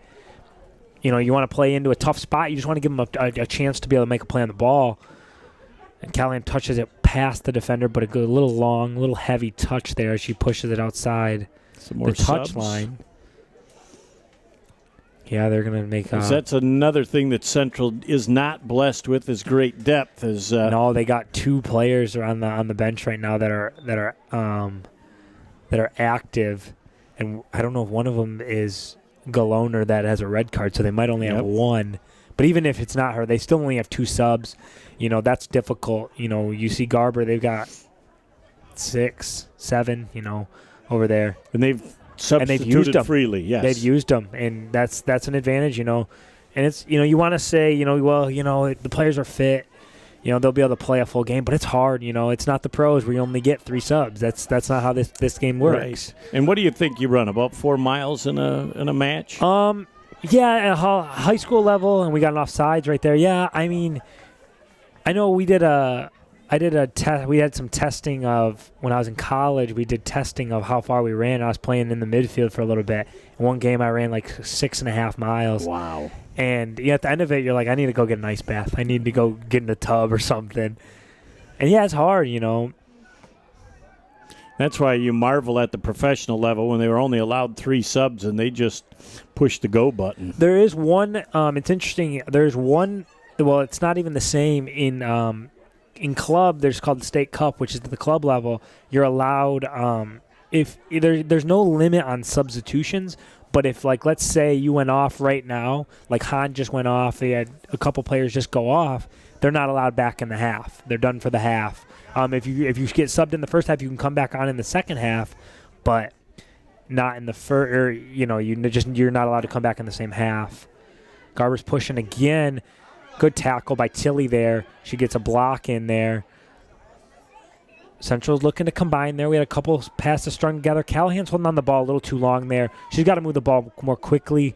you want to play into a tough spot. You just want to give them a chance to be able to make a play on the ball. And Callahan touches it past the defender, but a little long, a little heavy touch there as she pushes it outside the touch line. Yeah, they're going to make that's another thing that Central is not blessed with is great depth. No, they got 2 players on the bench right now that are active, and I don't know if one of them is Galoner that has a red card, so they might only have 1. But even if it's not her, they still only have 2 subs. That's difficult. You see Garber, they've got 6, 7, over there. And they've used them freely, yes. They've used them, and that's an advantage, And it's, you want to say, the players are fit. They'll be able to play a full game, but it's hard. It's not the pros where you only get 3 subs. That's not how this game works. Right. And what do you think you run, about 4 miles in a match? Yeah, at high school level, and we got an offsides right there. Yeah, I mean, I know I did a test. We had some testing of when I was in college. We did testing of how far we ran. I was playing in the midfield for a little bit. In one game, I ran like 6.5 miles. Wow. And at the end of it, you're like, I need to go get an ice bath. I need to go get in a tub or something. And yeah, it's hard, That's why you marvel at the professional level when they were only allowed 3 subs and they just pushed the go button. There is one. It's interesting. There's one. Well, it's not even the same in club. There's called the State Cup, which is at the club level. You're allowed. If there's no limit on substitutions. But if, like, let's say you went off right now, like Han just went off, they had a couple players just go off, they're not allowed back in the half. They're done for the half. If you get subbed in the first half, you can come back on in the second half, but not in the first. You're not allowed to come back in the same half. Garber's pushing again. Good tackle by Tilly there. She gets a block in there. Central's looking to combine there. We had a couple passes strung together. Callahan's holding on the ball a little too long there. She's got to move the ball more quickly.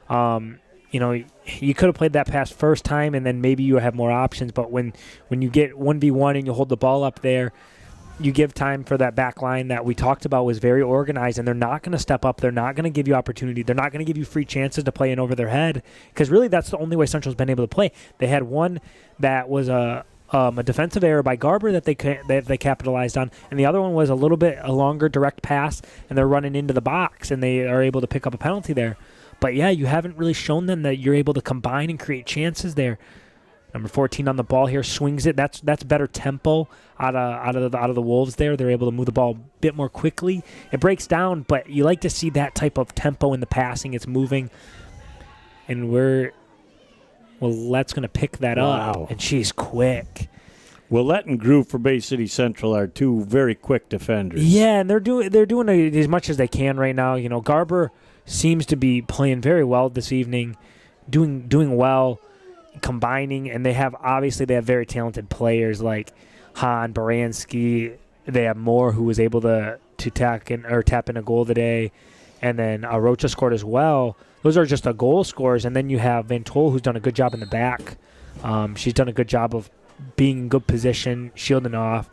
You could have played that pass first time, and then maybe you have more options. But when you get 1v1 and you hold the ball up there, you give time for that back line that we talked about was very organized, and they're not going to step up. They're not going to give you opportunity. They're not going to give you free chances to play in over their head because really that's the only way Central's been able to play. They had one that was a defensive error by Garber that they capitalized on, and the other one was a longer direct pass, and they're running into the box, and they are able to pick up a penalty there. But yeah, you haven't really shown them that you're able to combine and create chances there. Number 14 on the ball here swings it. That's better tempo out of the Wolves there. They're able to move the ball a bit more quickly. It breaks down, but you like to see that type of tempo in the passing. It's moving, and Willette's going to pick that up, and she's quick. Willette and Groove for Bay City Central are 2 very quick defenders. Yeah, and they're doing as much as they can right now. Garber seems to be playing very well this evening, doing well, combining, and they have very talented players like Han, Baranski. They have Moore, who was able to tap in a goal today, and then Rocha scored as well. Those are just goal scorers, and then you have Van Tol, who's done a good job in the back. She's done a good job of being in good position, shielding off.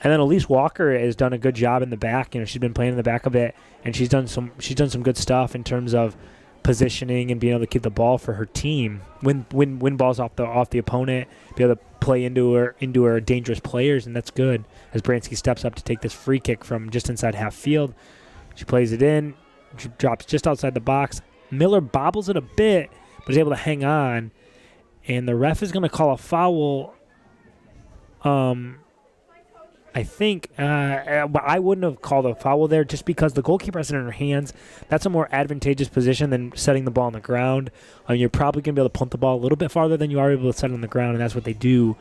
And then Elise Walker has done a good job in the back. She's been playing in the back a bit, and she's done some good stuff in terms of positioning and being able to keep the ball for her team, win balls off the opponent, be able to play into her dangerous players, and that's good. As Bransky steps up to take this free kick from just inside half field, she plays it in, drops just outside the box. Miller bobbles it a bit, but is able to hang on. and the ref is going to call a foul. I think I wouldn't have called a foul there just because the goalkeeper has it in her hands. That's a more advantageous position than setting the ball on the ground. You're probably going to be able to punt the ball a little bit farther than you are able to set it on the ground, and that's what they do.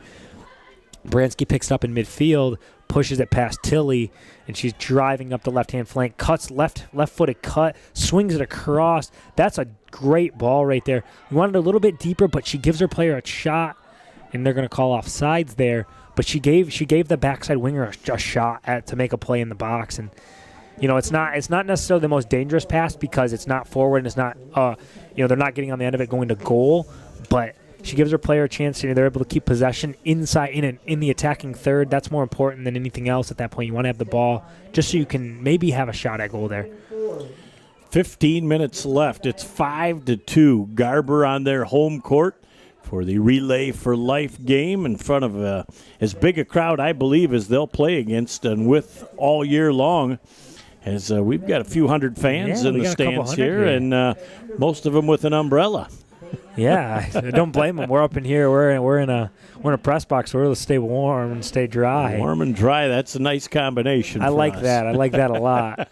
Bransky picks it up in midfield, pushes it past Tilly, and she's driving up the left-hand flank, cuts left-footed cut, swings it across. That's a great ball right there. We wanted it a little bit deeper, but she gives her player a shot, and they're going to call offsides there. But she gave the backside winger a shot to make a play in the box, and it's not necessarily the most dangerous pass because it's not forward and it's not they're not getting on the end of it going to goal, but she gives her player a chance and they're able to keep possession inside in the attacking third. That's more important than anything else at that point. You want to have the ball just so you can maybe have a shot at goal there. 15 minutes left. It's 5-2. Garber on their home court for the Relay for Life game in front of as big a crowd, I believe, as they'll play against and with all year long. As we've got a few hundred fans in the stands here, and most of them with an umbrella. Yeah, I don't blame them. We're up in here. We're in a press box. We're able to stay warm and stay dry. Warm and dry. That's a nice combination. I like that. I like that a lot.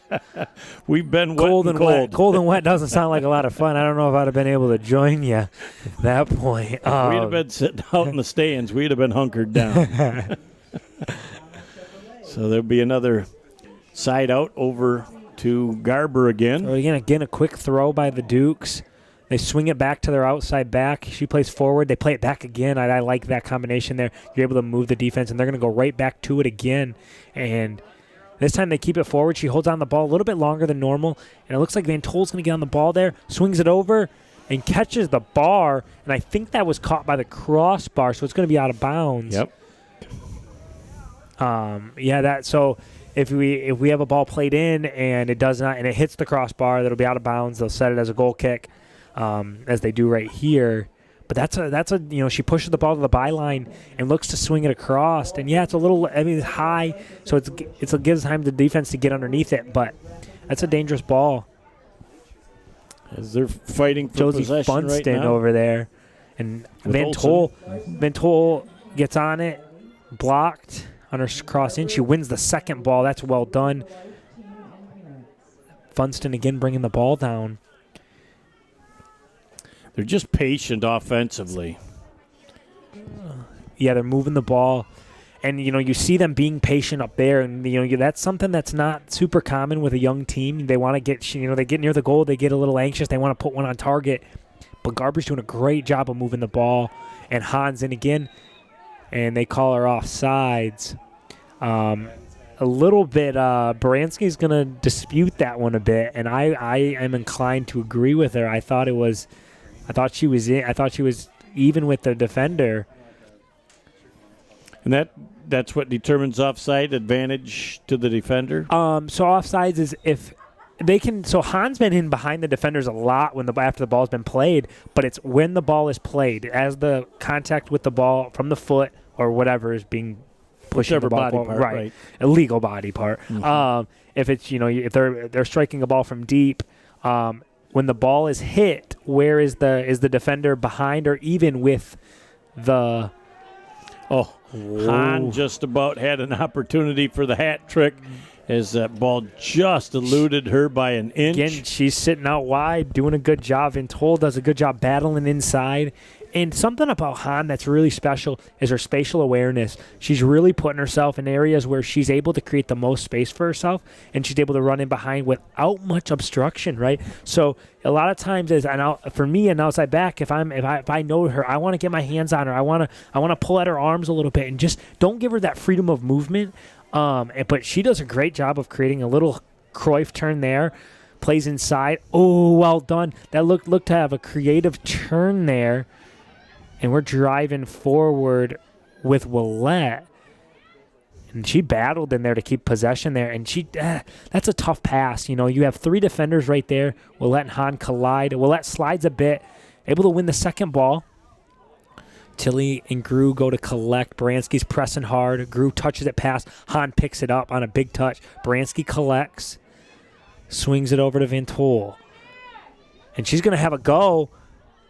We've been wet cold and cold. Wet. Cold and wet doesn't sound like a lot of fun. I don't know if I'd have been able to join you at that point. If we'd have been sitting out in the stands, we'd have been hunkered down. So there'll be another side out over to Garber again. So again, a quick throw by the Dukes. They swing it back to their outside back. She plays forward. They play it back again. I like that combination there. You're able to move the defense, and they're going to go right back to it again. And this time they keep it forward. She holds on the ball a little bit longer than normal, and it looks like Van Tol's going to get on the ball there, swings it over, and catches the bar. And I think that was caught by the crossbar, so it's going to be out of bounds. Yep. So if we have a ball played in and it does not, and it hits the crossbar, that'll be out of bounds. They'll set it as a goal kick. As they do right here. But that's a she pushes the ball to the byline and looks to swing it across. And it's a little, it's high, so it gives time to the defense to get underneath it. But that's a dangerous ball. As they're fighting for Josie possession Funston right now. over there. And Van Tol gets on it, blocked on her cross in. She wins the second ball. That's well done. Funston again bringing the ball down. They're just patient offensively. Yeah, they're moving the ball. And, you see them being patient up there. And, that's something that's not super common with a young team. They want to get, they get near the goal. They get a little anxious. They want to put one on target. But Garber's doing a great job of moving the ball. And Hans in again. And they call her offsides. A little bit, Baranski's going to dispute that one a bit. And I am inclined to agree with her. I thought she was even with the defender. And that's what determines offside advantage to the defender? So offsides is if they can. So Han's been in behind the defenders a lot after the ball's been played, but it's when the ball is played, as the contact with the ball from the foot or whatever is being pushing the ball forward, right? Illegal body part. Mm-hmm. If it's if they're striking a ball from deep. When the ball is hit, where is the defender behind or even with the? Oh, Han just about had an opportunity for the hat trick as that ball just eluded her by an inch. Again, she's sitting out wide, doing a good job. Van Tol does a good job battling inside. And something about Han that's really special is her spatial awareness. She's really putting herself in areas where she's able to create the most space for herself, and she's able to run in behind without much obstruction, right? So a lot of times, for me, an outside back, if I know her, I want to get my hands on her. I want to pull at her arms a little bit and just don't give her that freedom of movement. But she does a great job of creating a little Cruyff turn there. Plays inside. Oh, well done. That looked to have a creative turn there. And we're driving forward with Willette. And she battled in there to keep possession there. And that's a tough pass. You have three defenders right there. Willette and Han collide. Willette slides a bit, able to win the second ball. Tilly and Grew go to collect. Baranski's pressing hard. Grew touches it past. Han picks it up on a big touch. Baranski collects. Swings it over to Van Tol. And she's going to have a go.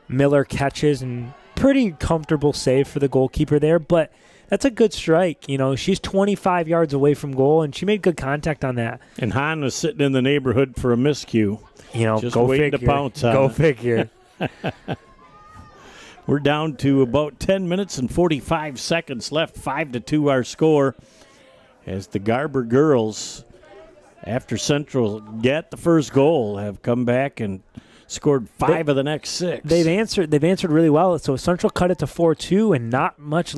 Miller catches and pretty comfortable save for the goalkeeper there, but that's a good strike. You know, she's 25 yards away from goal, and she made good contact on that. And Hahn was sitting in the neighborhood for a miscue. You know, just go waiting figure. to pounce on Go it. figure. We're down to about 10 minutes and 45 seconds left. 5-2 our score as the Garber girls, after Central get the first goal, have come back and scored 5 of the next 6. They've answered really well. So Central cut it to 4-2, and not much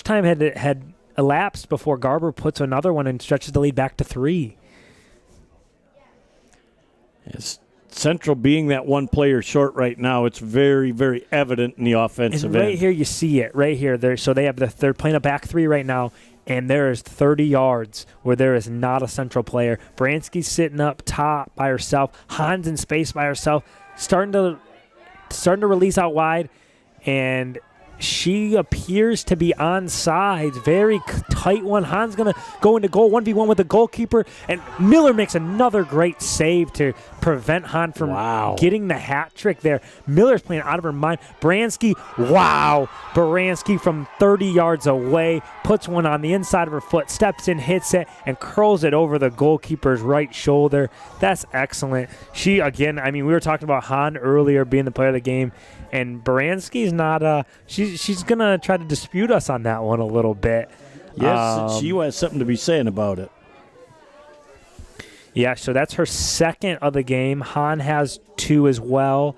time had elapsed before Garber puts another one and stretches the lead back to 3. It's Central being that one player short right now, it's very, very evident in the offensive And right end. here, you see it right here. They're playing a back 3 right now, and there is 30 yards where there is not a Central player. Bransky's sitting up top by herself. Hahn's in space by herself, starting to release out wide, and she appears to be onside. Very tight one. Hahn's going to go into goal, 1v1 with the goalkeeper, and Miller makes another great save to prevent Hahn from getting the hat trick there. Miller's playing out of her mind. Bransky from 30 yards away puts one on the inside of her foot, steps in, hits it, and curls it over the goalkeeper's right shoulder. That's excellent. She, again, we were talking about Hahn earlier being the player of the game, and Baranski's not she's going to try to dispute us on that one a little bit. Yes, she has something to be saying about it. Yeah, so that's her second of the game. Hahn has 2 as well.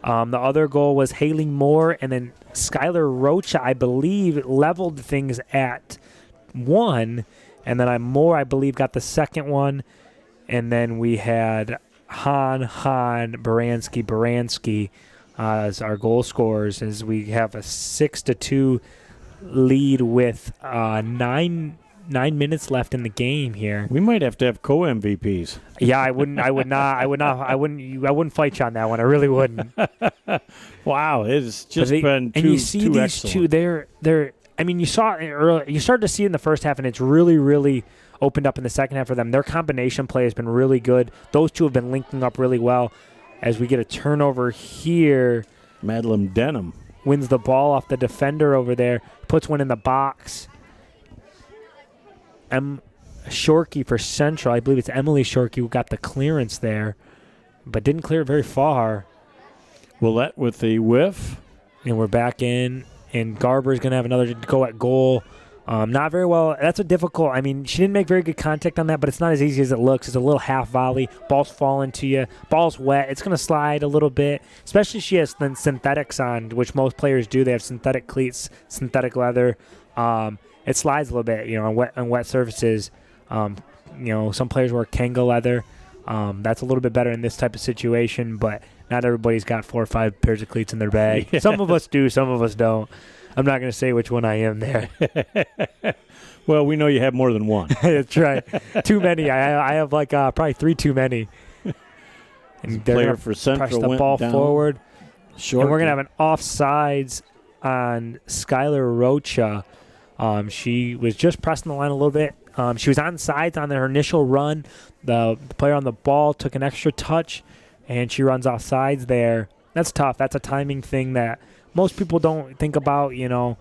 The other goal was Haley Moore, and then Skylar Rocha, I believe, leveled things at 1. And then Moore, I believe, got the second one. And then we had Hahn, Baranski as our goal scorers, as we have a 6-2 lead with 9 minutes left in the game here. We might have to have co-MVPs. Yeah, I wouldn't fight you on that one. I really wouldn't. Wow, it's just been and you see these excellent. two. You saw it early. You started to see it in the first half, and it's really, really opened up in the second half for them. Their combination play has been really good. Those two have been linking up really well. As we get a turnover here, Madeline Denham wins the ball off the defender over there, puts one in the box. Shorkey for Central. I believe it's Emily Shorkey who got the clearance there, but didn't clear it very far. Willette with the whiff. And we're back in, and Garber's going to have another go at goal. Not very well. That's a difficult. She didn't make very good contact on that, but it's not as easy as it looks. It's a little half volley. Ball's falling to you. Ball's wet. It's going to slide a little bit, especially she has synthetics on, which most players do. They have synthetic cleats, synthetic leather. It slides a little bit, on wet surfaces. Some players wear Kanga leather. That's a little bit better in this type of situation, but not everybody's got 4 or 5 pairs of cleats in their bag. Yeah. Some of us do, some of us don't. I'm not going to say which one I am there. Well, we know you have more than one. That's right. Too many. I have probably 3 too many. And they're player for Central press the went ball down forward. Short. And we're going to have an offsides on Skylar Rocha. She was just pressing the line a little bit. She was on sides on her initial run. The player on the ball took an extra touch, and she runs off sides there. That's tough. That's a timing thing that most people don't think about. You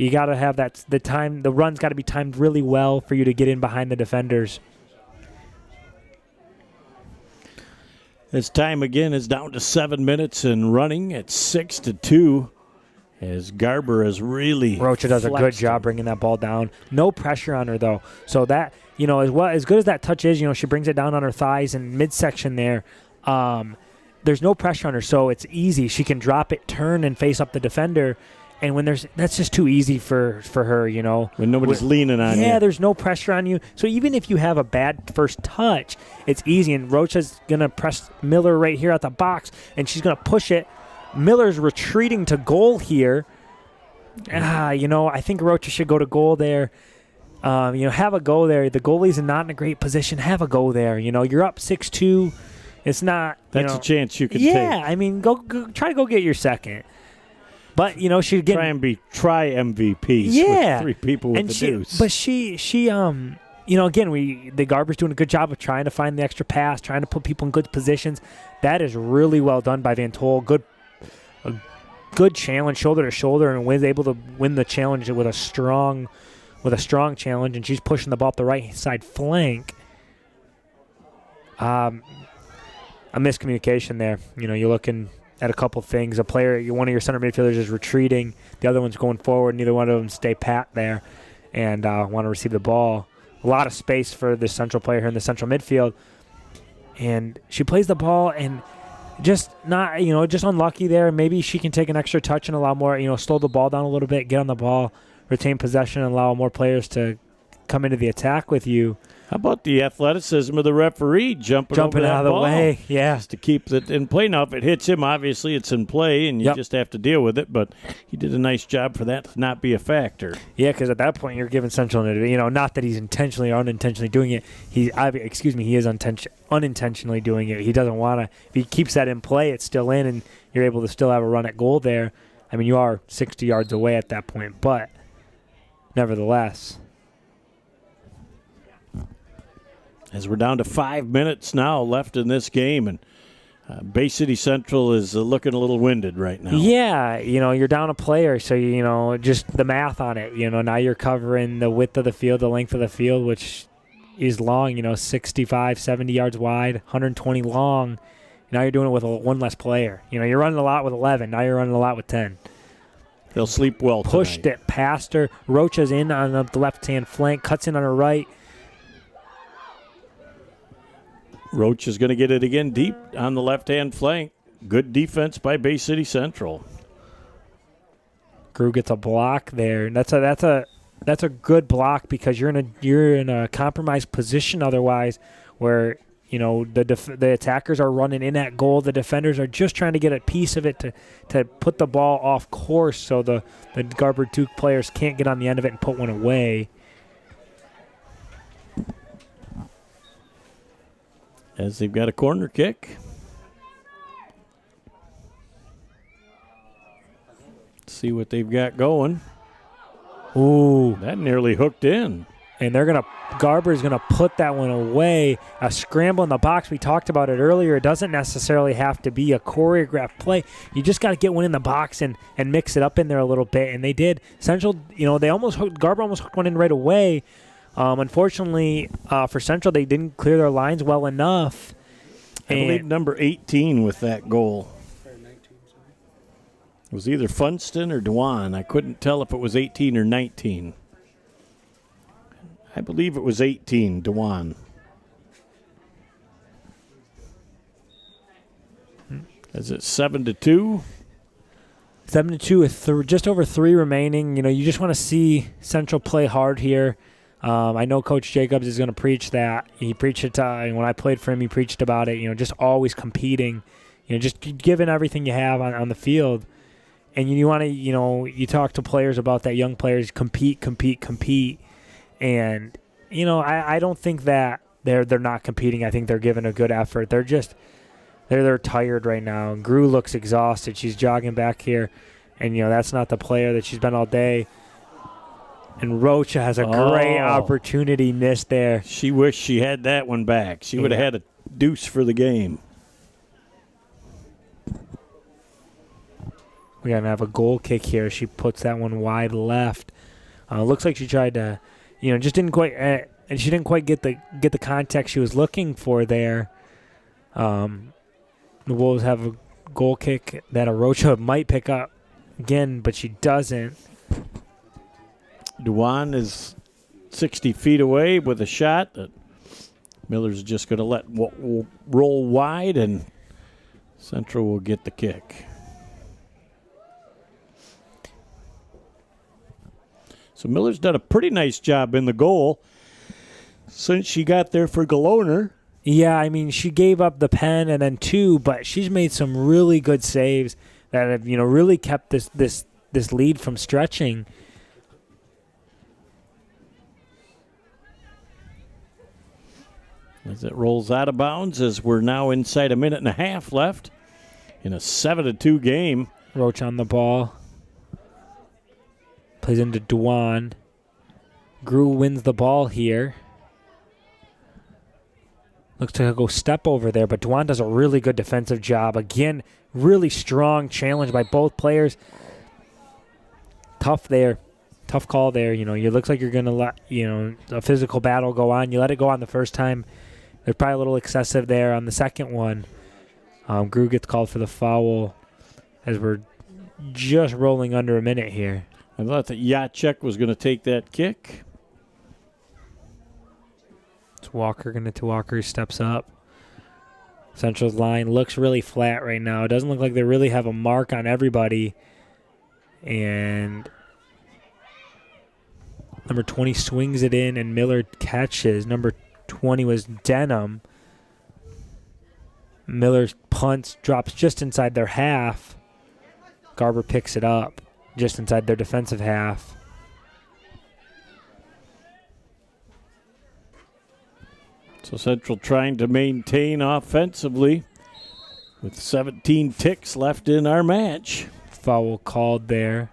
got to have that. The run's got to be timed really well for you to get in behind the defenders. This time again is down to 7 minutes and running at 6-2. As Garber has really Rocha does a good job bringing that ball down. No pressure on her, though. So that, as good as that touch is, she brings it down on her thighs and midsection there. There's no pressure on her, so it's easy. She can drop it, turn, and face up the defender. And when that's just too easy for her, When nobody's leaning on you. Yeah, there's no pressure on you. So even if you have a bad first touch, it's easy. And Rocha's going to press Miller right here at the box, and she's going to push it. Miller's retreating to goal here. I think Rocha should go to goal there. Have a go there. The goalie's not in a great position. Have a go there. You're up 6-2. It's not. That's a chance you could take. Yeah, go try to go get your second. But she get try MVPs. Yeah, with 3 people with the deuce. But she again, the Garber's doing a good job of trying to find the extra pass, trying to put people in good positions. That is really well done by Van Tol. Good a good challenge, shoulder to shoulder, and was able to win the challenge with a strong challenge. And she's pushing the ball up the right side flank. A miscommunication there. You know, you're looking at a couple things. A player, one of your center midfielders is retreating. The other one's going forward. Neither one of them stay pat there and want to receive the ball. A lot of space for the central player here in the central midfield. And she plays the ball and just just unlucky there. Maybe she can take an extra touch and allow more, slow the ball down a little bit, get on the ball, retain possession, and allow more players to come into the attack with you. How about the athleticism of the referee jumping over that out of the ball? way? Yeah, just to keep it in play. Now, if it hits him, obviously it's in play, and you just have to deal with it. But he did a nice job for that to not be a factor. Yeah, because at that point you're giving Central, not that he's intentionally or unintentionally doing it. He is unintentionally doing it. He doesn't want to. If he keeps that in play, it's still in, and you're able to still have a run at goal there. I mean, you are 60 yards away at that point, but nevertheless. As we're down to 5 minutes now left in this game, and Bay City Central is looking a little winded right now. Yeah, you're down a player, so, just the math on it. Now you're covering the width of the field, the length of the field, which is long, 65, 70 yards wide, 120 long. Now you're doing it with one less player. You're running a lot with 11. Now you're running a lot with 10. They'll sleep well tonight. Pushed it past her. Rocha's in on the left-hand flank, cuts in on her right. Roach is going to get it again deep on the left-hand flank. Good defense by Bay City Central. Grew gets a block there. That's a good block because you're in a compromised position otherwise, where the attackers are running in at goal. The defenders are just trying to get a piece of it to put the ball off course, so the Garber Duke players can't get on the end of it and put one away. As they've got a corner kick. Let's see what they've got going. Ooh. That nearly hooked in. And Garber's going to put that one away. A scramble in the box. We talked about it earlier. It doesn't necessarily have to be a choreographed play. You just got to get one in the box and mix it up in there a little bit. And they did. Central, Garber almost hooked one in right away. Unfortunately, for Central, they didn't clear their lines well enough. I believe number 18 with that goal. It was either Funston or Dewan. I couldn't tell if it was 18 or 19. I believe it was 18, Dewan. Is it 7-2? 7-2 with just over 3 remaining. You just want to see Central play hard here. I know Coach Jacobs is going to preach that. He preached it when I played for him. He preached about it. Just always competing. Just giving everything you have on the field. And you want to, you talk to players about that. Young players compete. And I don't think that they're not competing. I think they're giving a good effort. They're tired right now. And Gru looks exhausted. She's jogging back here, and that's not the player that she's been all day. And Rocha has a great opportunity missed there. She wished she had that one back. She would have had a deuce for the game. We're going to have a goal kick here. She puts that one wide left. Looks like she tried to, just didn't quite, and she didn't quite get the contact she was looking for there. The Wolves have a goal kick that Rocha might pick up again, but she doesn't. Dewan is 60 feet away with a shot that Miller's just going to let roll wide, and Central will get the kick. So Miller's done a pretty nice job in the goal since she got there for Galoner. Yeah, I mean, she gave up the pen and then 2, but she's made some really good saves that have, really kept this lead from stretching. As it rolls out of bounds, as we're now inside a minute and a half left in a 7-2 game. Roach on the ball. Plays into Dewan. Gru wins the ball here. Looks like he'll go step over there, but Dwan does a really good defensive job. Again, really strong challenge by both players. Tough there. Tough call there. You know, it looks like you're going to let, a physical battle go on. You let it go on the first time. They're probably a little excessive there on the second one. Grew gets called for the foul as we're just rolling under a minute here. I thought that Jacek was going to take that kick. It's Walker going to Walker. He steps up. Central's line looks really flat right now. It doesn't look like they really have a mark on everybody. And number 20 swings it in, and Miller catches. Number 20 was Denham. Miller's punts drops just inside their half. Garber picks it up just inside their defensive half. So Central trying to maintain offensively with 17 ticks left in our match. Foul called there.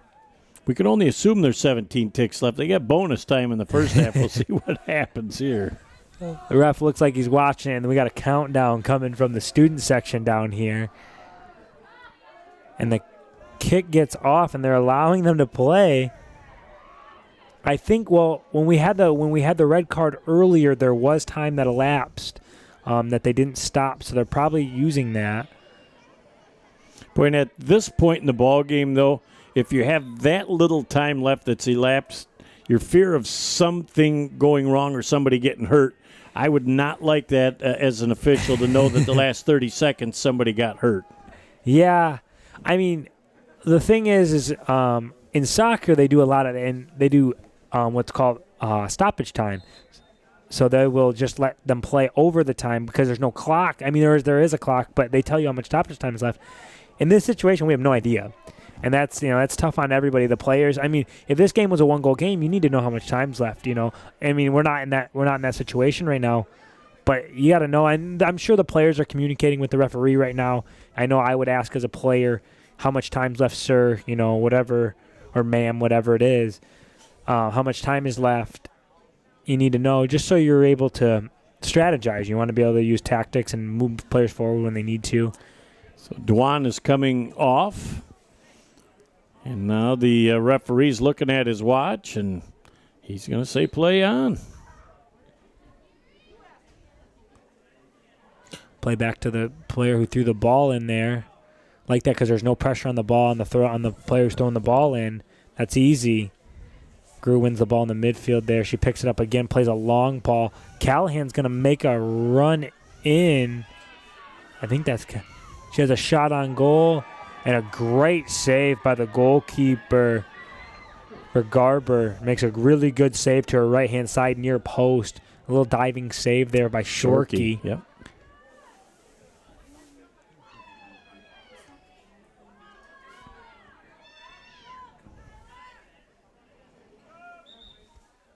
We can only assume there's 17 ticks left. They got bonus time in the first half. We'll see what happens here. The ref looks like he's watching it, and we got a countdown coming from the student section down here. And the kick gets off, and they're allowing them to play. I think, well, when we had the red card earlier, there was time that elapsed that they didn't stop, so they're probably using that. Boy, and at this point in the ball game, though, if you have that little time left that's elapsed, your fear of something going wrong or somebody getting hurt, I would not like that as an official to know that the last 30 seconds somebody got hurt. Yeah, I mean, the thing is in soccer they do a lot of, and they do what's called stoppage time. So they will just let them play over the time because there's no clock. I mean, there is a clock, but they tell you how much stoppage time is left. In this situation, we have no idea. And that's tough on everybody, the players. I mean, if this game was a one-goal game, you need to know how much time's left, I mean, we're not in that situation right now. But you got to know, and I'm sure the players are communicating with the referee right now. I know I would ask as a player, how much time's left, sir, whatever, or ma'am, whatever it is. How much time is left. You need to know just so you're able to strategize. You want to be able to use tactics and move players forward when they need to. So Dwan is coming off. And now the referee's looking at his watch, and he's going to say play on. Play back to the player who threw the ball in there. Like that because there's no pressure on the ball on the player who's throwing the ball in. That's easy. Grew wins the ball in the midfield there. She picks it up again, plays a long ball. Callahan's going to make a run in. I think she has a shot on goal. And a great save by the goalkeeper for Garber. Makes a really good save to her right-hand side near post. A little diving save there by Shorkey. Yep.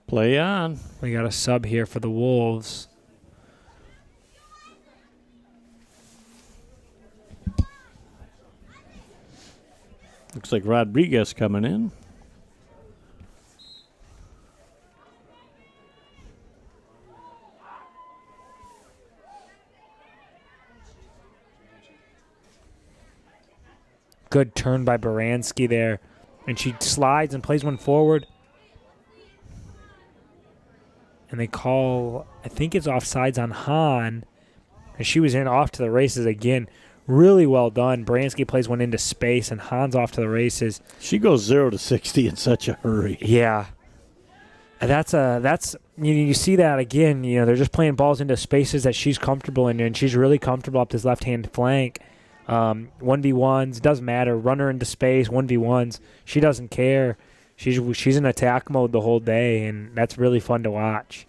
Play on. We got a sub here for the Wolves. Looks like Rodriguez coming in. Good turn by Baranski there. And she slides and plays one forward. And they call, I think it's offsides on Hahn. And she was off to the races again. Really well done. Baranski plays one into space, and Hahn's off to the races. She goes 0 to 60 in such a hurry. Yeah. That's you see that again. They're just playing balls into spaces that she's comfortable in, and she's really comfortable up this left-hand flank. 1v1s, doesn't matter. Run her into space, 1v1s. She doesn't care. She's in attack mode the whole day, and that's really fun to watch.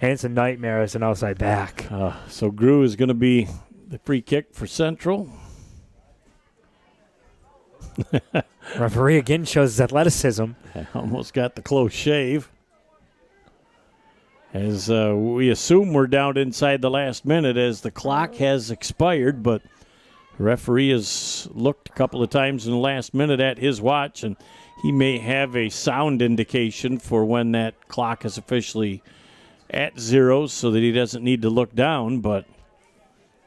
And it's a nightmare as an outside back. So Grew is going to be the free kick for Central. Referee again shows his athleticism. Almost got the close shave. As we assume we're down inside the last minute as the clock has expired, but the referee has looked a couple of times in the last minute at his watch, and he may have a sound indication for when that clock is officially at 0 so that he doesn't need to look down, but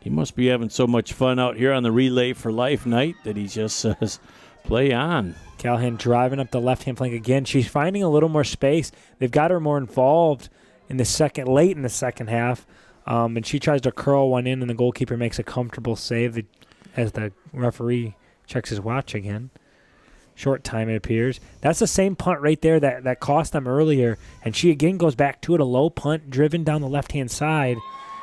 He must be having so much fun out here on the Relay for Life night that he just says, play on. Callahan driving up the left-hand flank again. She's finding a little more space. They've got her more involved late in the second half. And she tries to curl one in, and the goalkeeper makes a comfortable save as the referee checks his watch again. Short time, it appears. That's the same punt right there that cost them earlier. And she again goes back to it, a low punt driven down the left-hand side.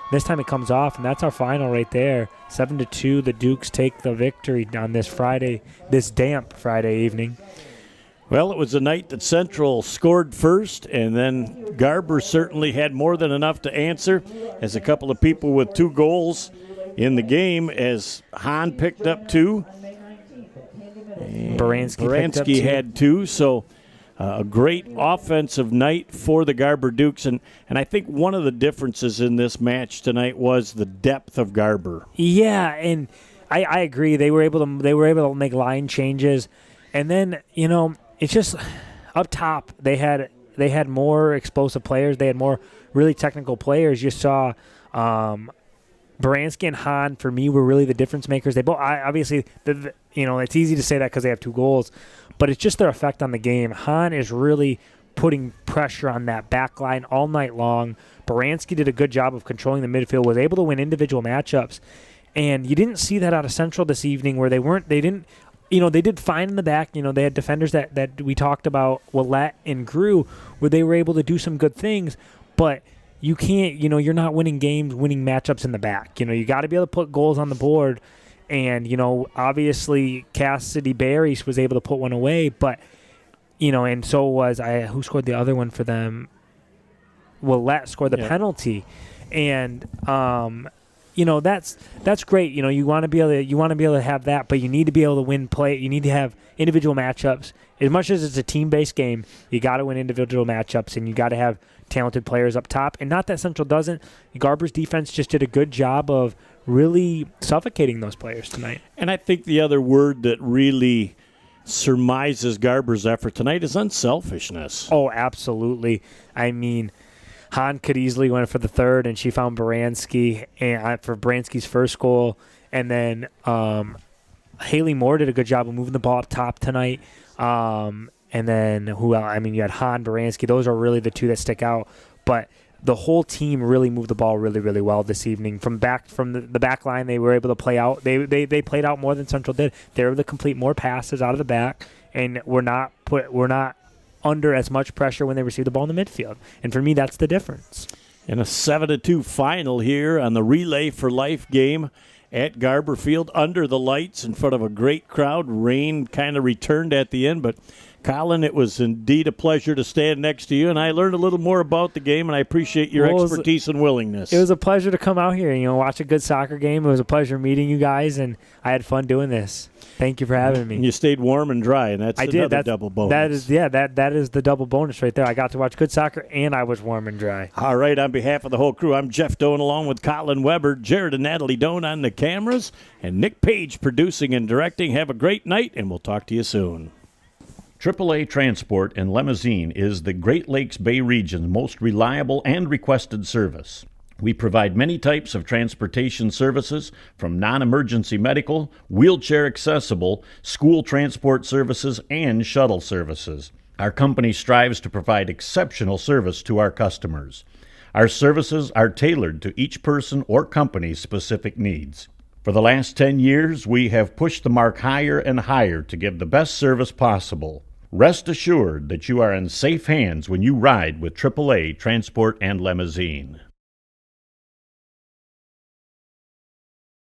This time it comes off, and that's our final right there. 7-2, the Dukes take the victory on this damp Friday evening. Well, it was a night that Central scored first, and then Garber certainly had more than enough to answer as a couple of people with 2 goals in the game as Hahn picked up 2. Baranski had 2, so a great offensive night for the Garber Dukes, and I think one of the differences in this match tonight was the depth of Garber. Yeah, and I agree. They were able to make line changes, and then it's just up top they had more explosive players. They had more really technical players. You saw Baranski and Hahn, for me, were really the difference makers. They both obviously it's easy to say that because they have 2 goals. But it's just their effect on the game. Hahn is really putting pressure on that back line all night long. Baranski did a good job of controlling the midfield, was able to win individual matchups. And you didn't see that out of Central this evening where they did fine in the back. They had defenders that we talked about, Willette and Grew, where they were able to do some good things. But you can't, you're not winning games, winning matchups in the back. You got to be able to put goals on the board. And, obviously Cassidy Barry was able to put one away, but, and so was who scored the other one for them? Willette scored the penalty. And, that's great. You want to be able to have that, but you need to be able to win play. You need to have individual matchups. As much as it's a team-based game, you got to win individual matchups, and you got to have talented players up top. And not that Central doesn't. Garber's defense just did a good job of really suffocating those players tonight. And I think the other word that really surmises Garber's effort tonight is unselfishness. Oh, absolutely. I mean, Hahn could easily win for the third, and she found Baranski for Baranski's first goal. And then Haley Moore did a good job of moving the ball up top tonight. And then who else? I mean, you had Hahn, Baranski. Those are really the 2 that stick out. But the whole team really moved the ball really, really well this evening. From the back line, they were able to play out. They played out more than Central did. They were able to complete more passes out of the back, and we're not under as much pressure when they receive the ball in the midfield. And for me, that's the difference. In a 7-2 final here on the Relay for Life game at Garber Field, under the lights in front of a great crowd. Rain kind of returned at the end, but Colin, it was indeed a pleasure to stand next to you, and I learned a little more about the game, and I appreciate your expertise and willingness. It was a pleasure to come out here, watch a good soccer game. It was a pleasure meeting you guys, and I had fun doing this. Thank you for having me. And you stayed warm and dry, and that's another double bonus. That is the double bonus right there. I got to watch good soccer, and I was warm and dry. All right, on behalf of the whole crew, I'm Jeff Doan along with Colin Weber, Jared and Natalie Doan on the cameras, and Nick Page producing and directing. Have a great night, and we'll talk to you soon. AAA Transport and Limousine is the Great Lakes Bay region's most reliable and requested service. We provide many types of transportation services, from non-emergency medical, wheelchair accessible, school transport services, and shuttle services. Our company strives to provide exceptional service to our customers. Our services are tailored to each person or company's specific needs. For the last 10 years, we have pushed the mark higher and higher to give the best service possible. Rest assured that you are in safe hands when you ride with AAA Transport and Limousine.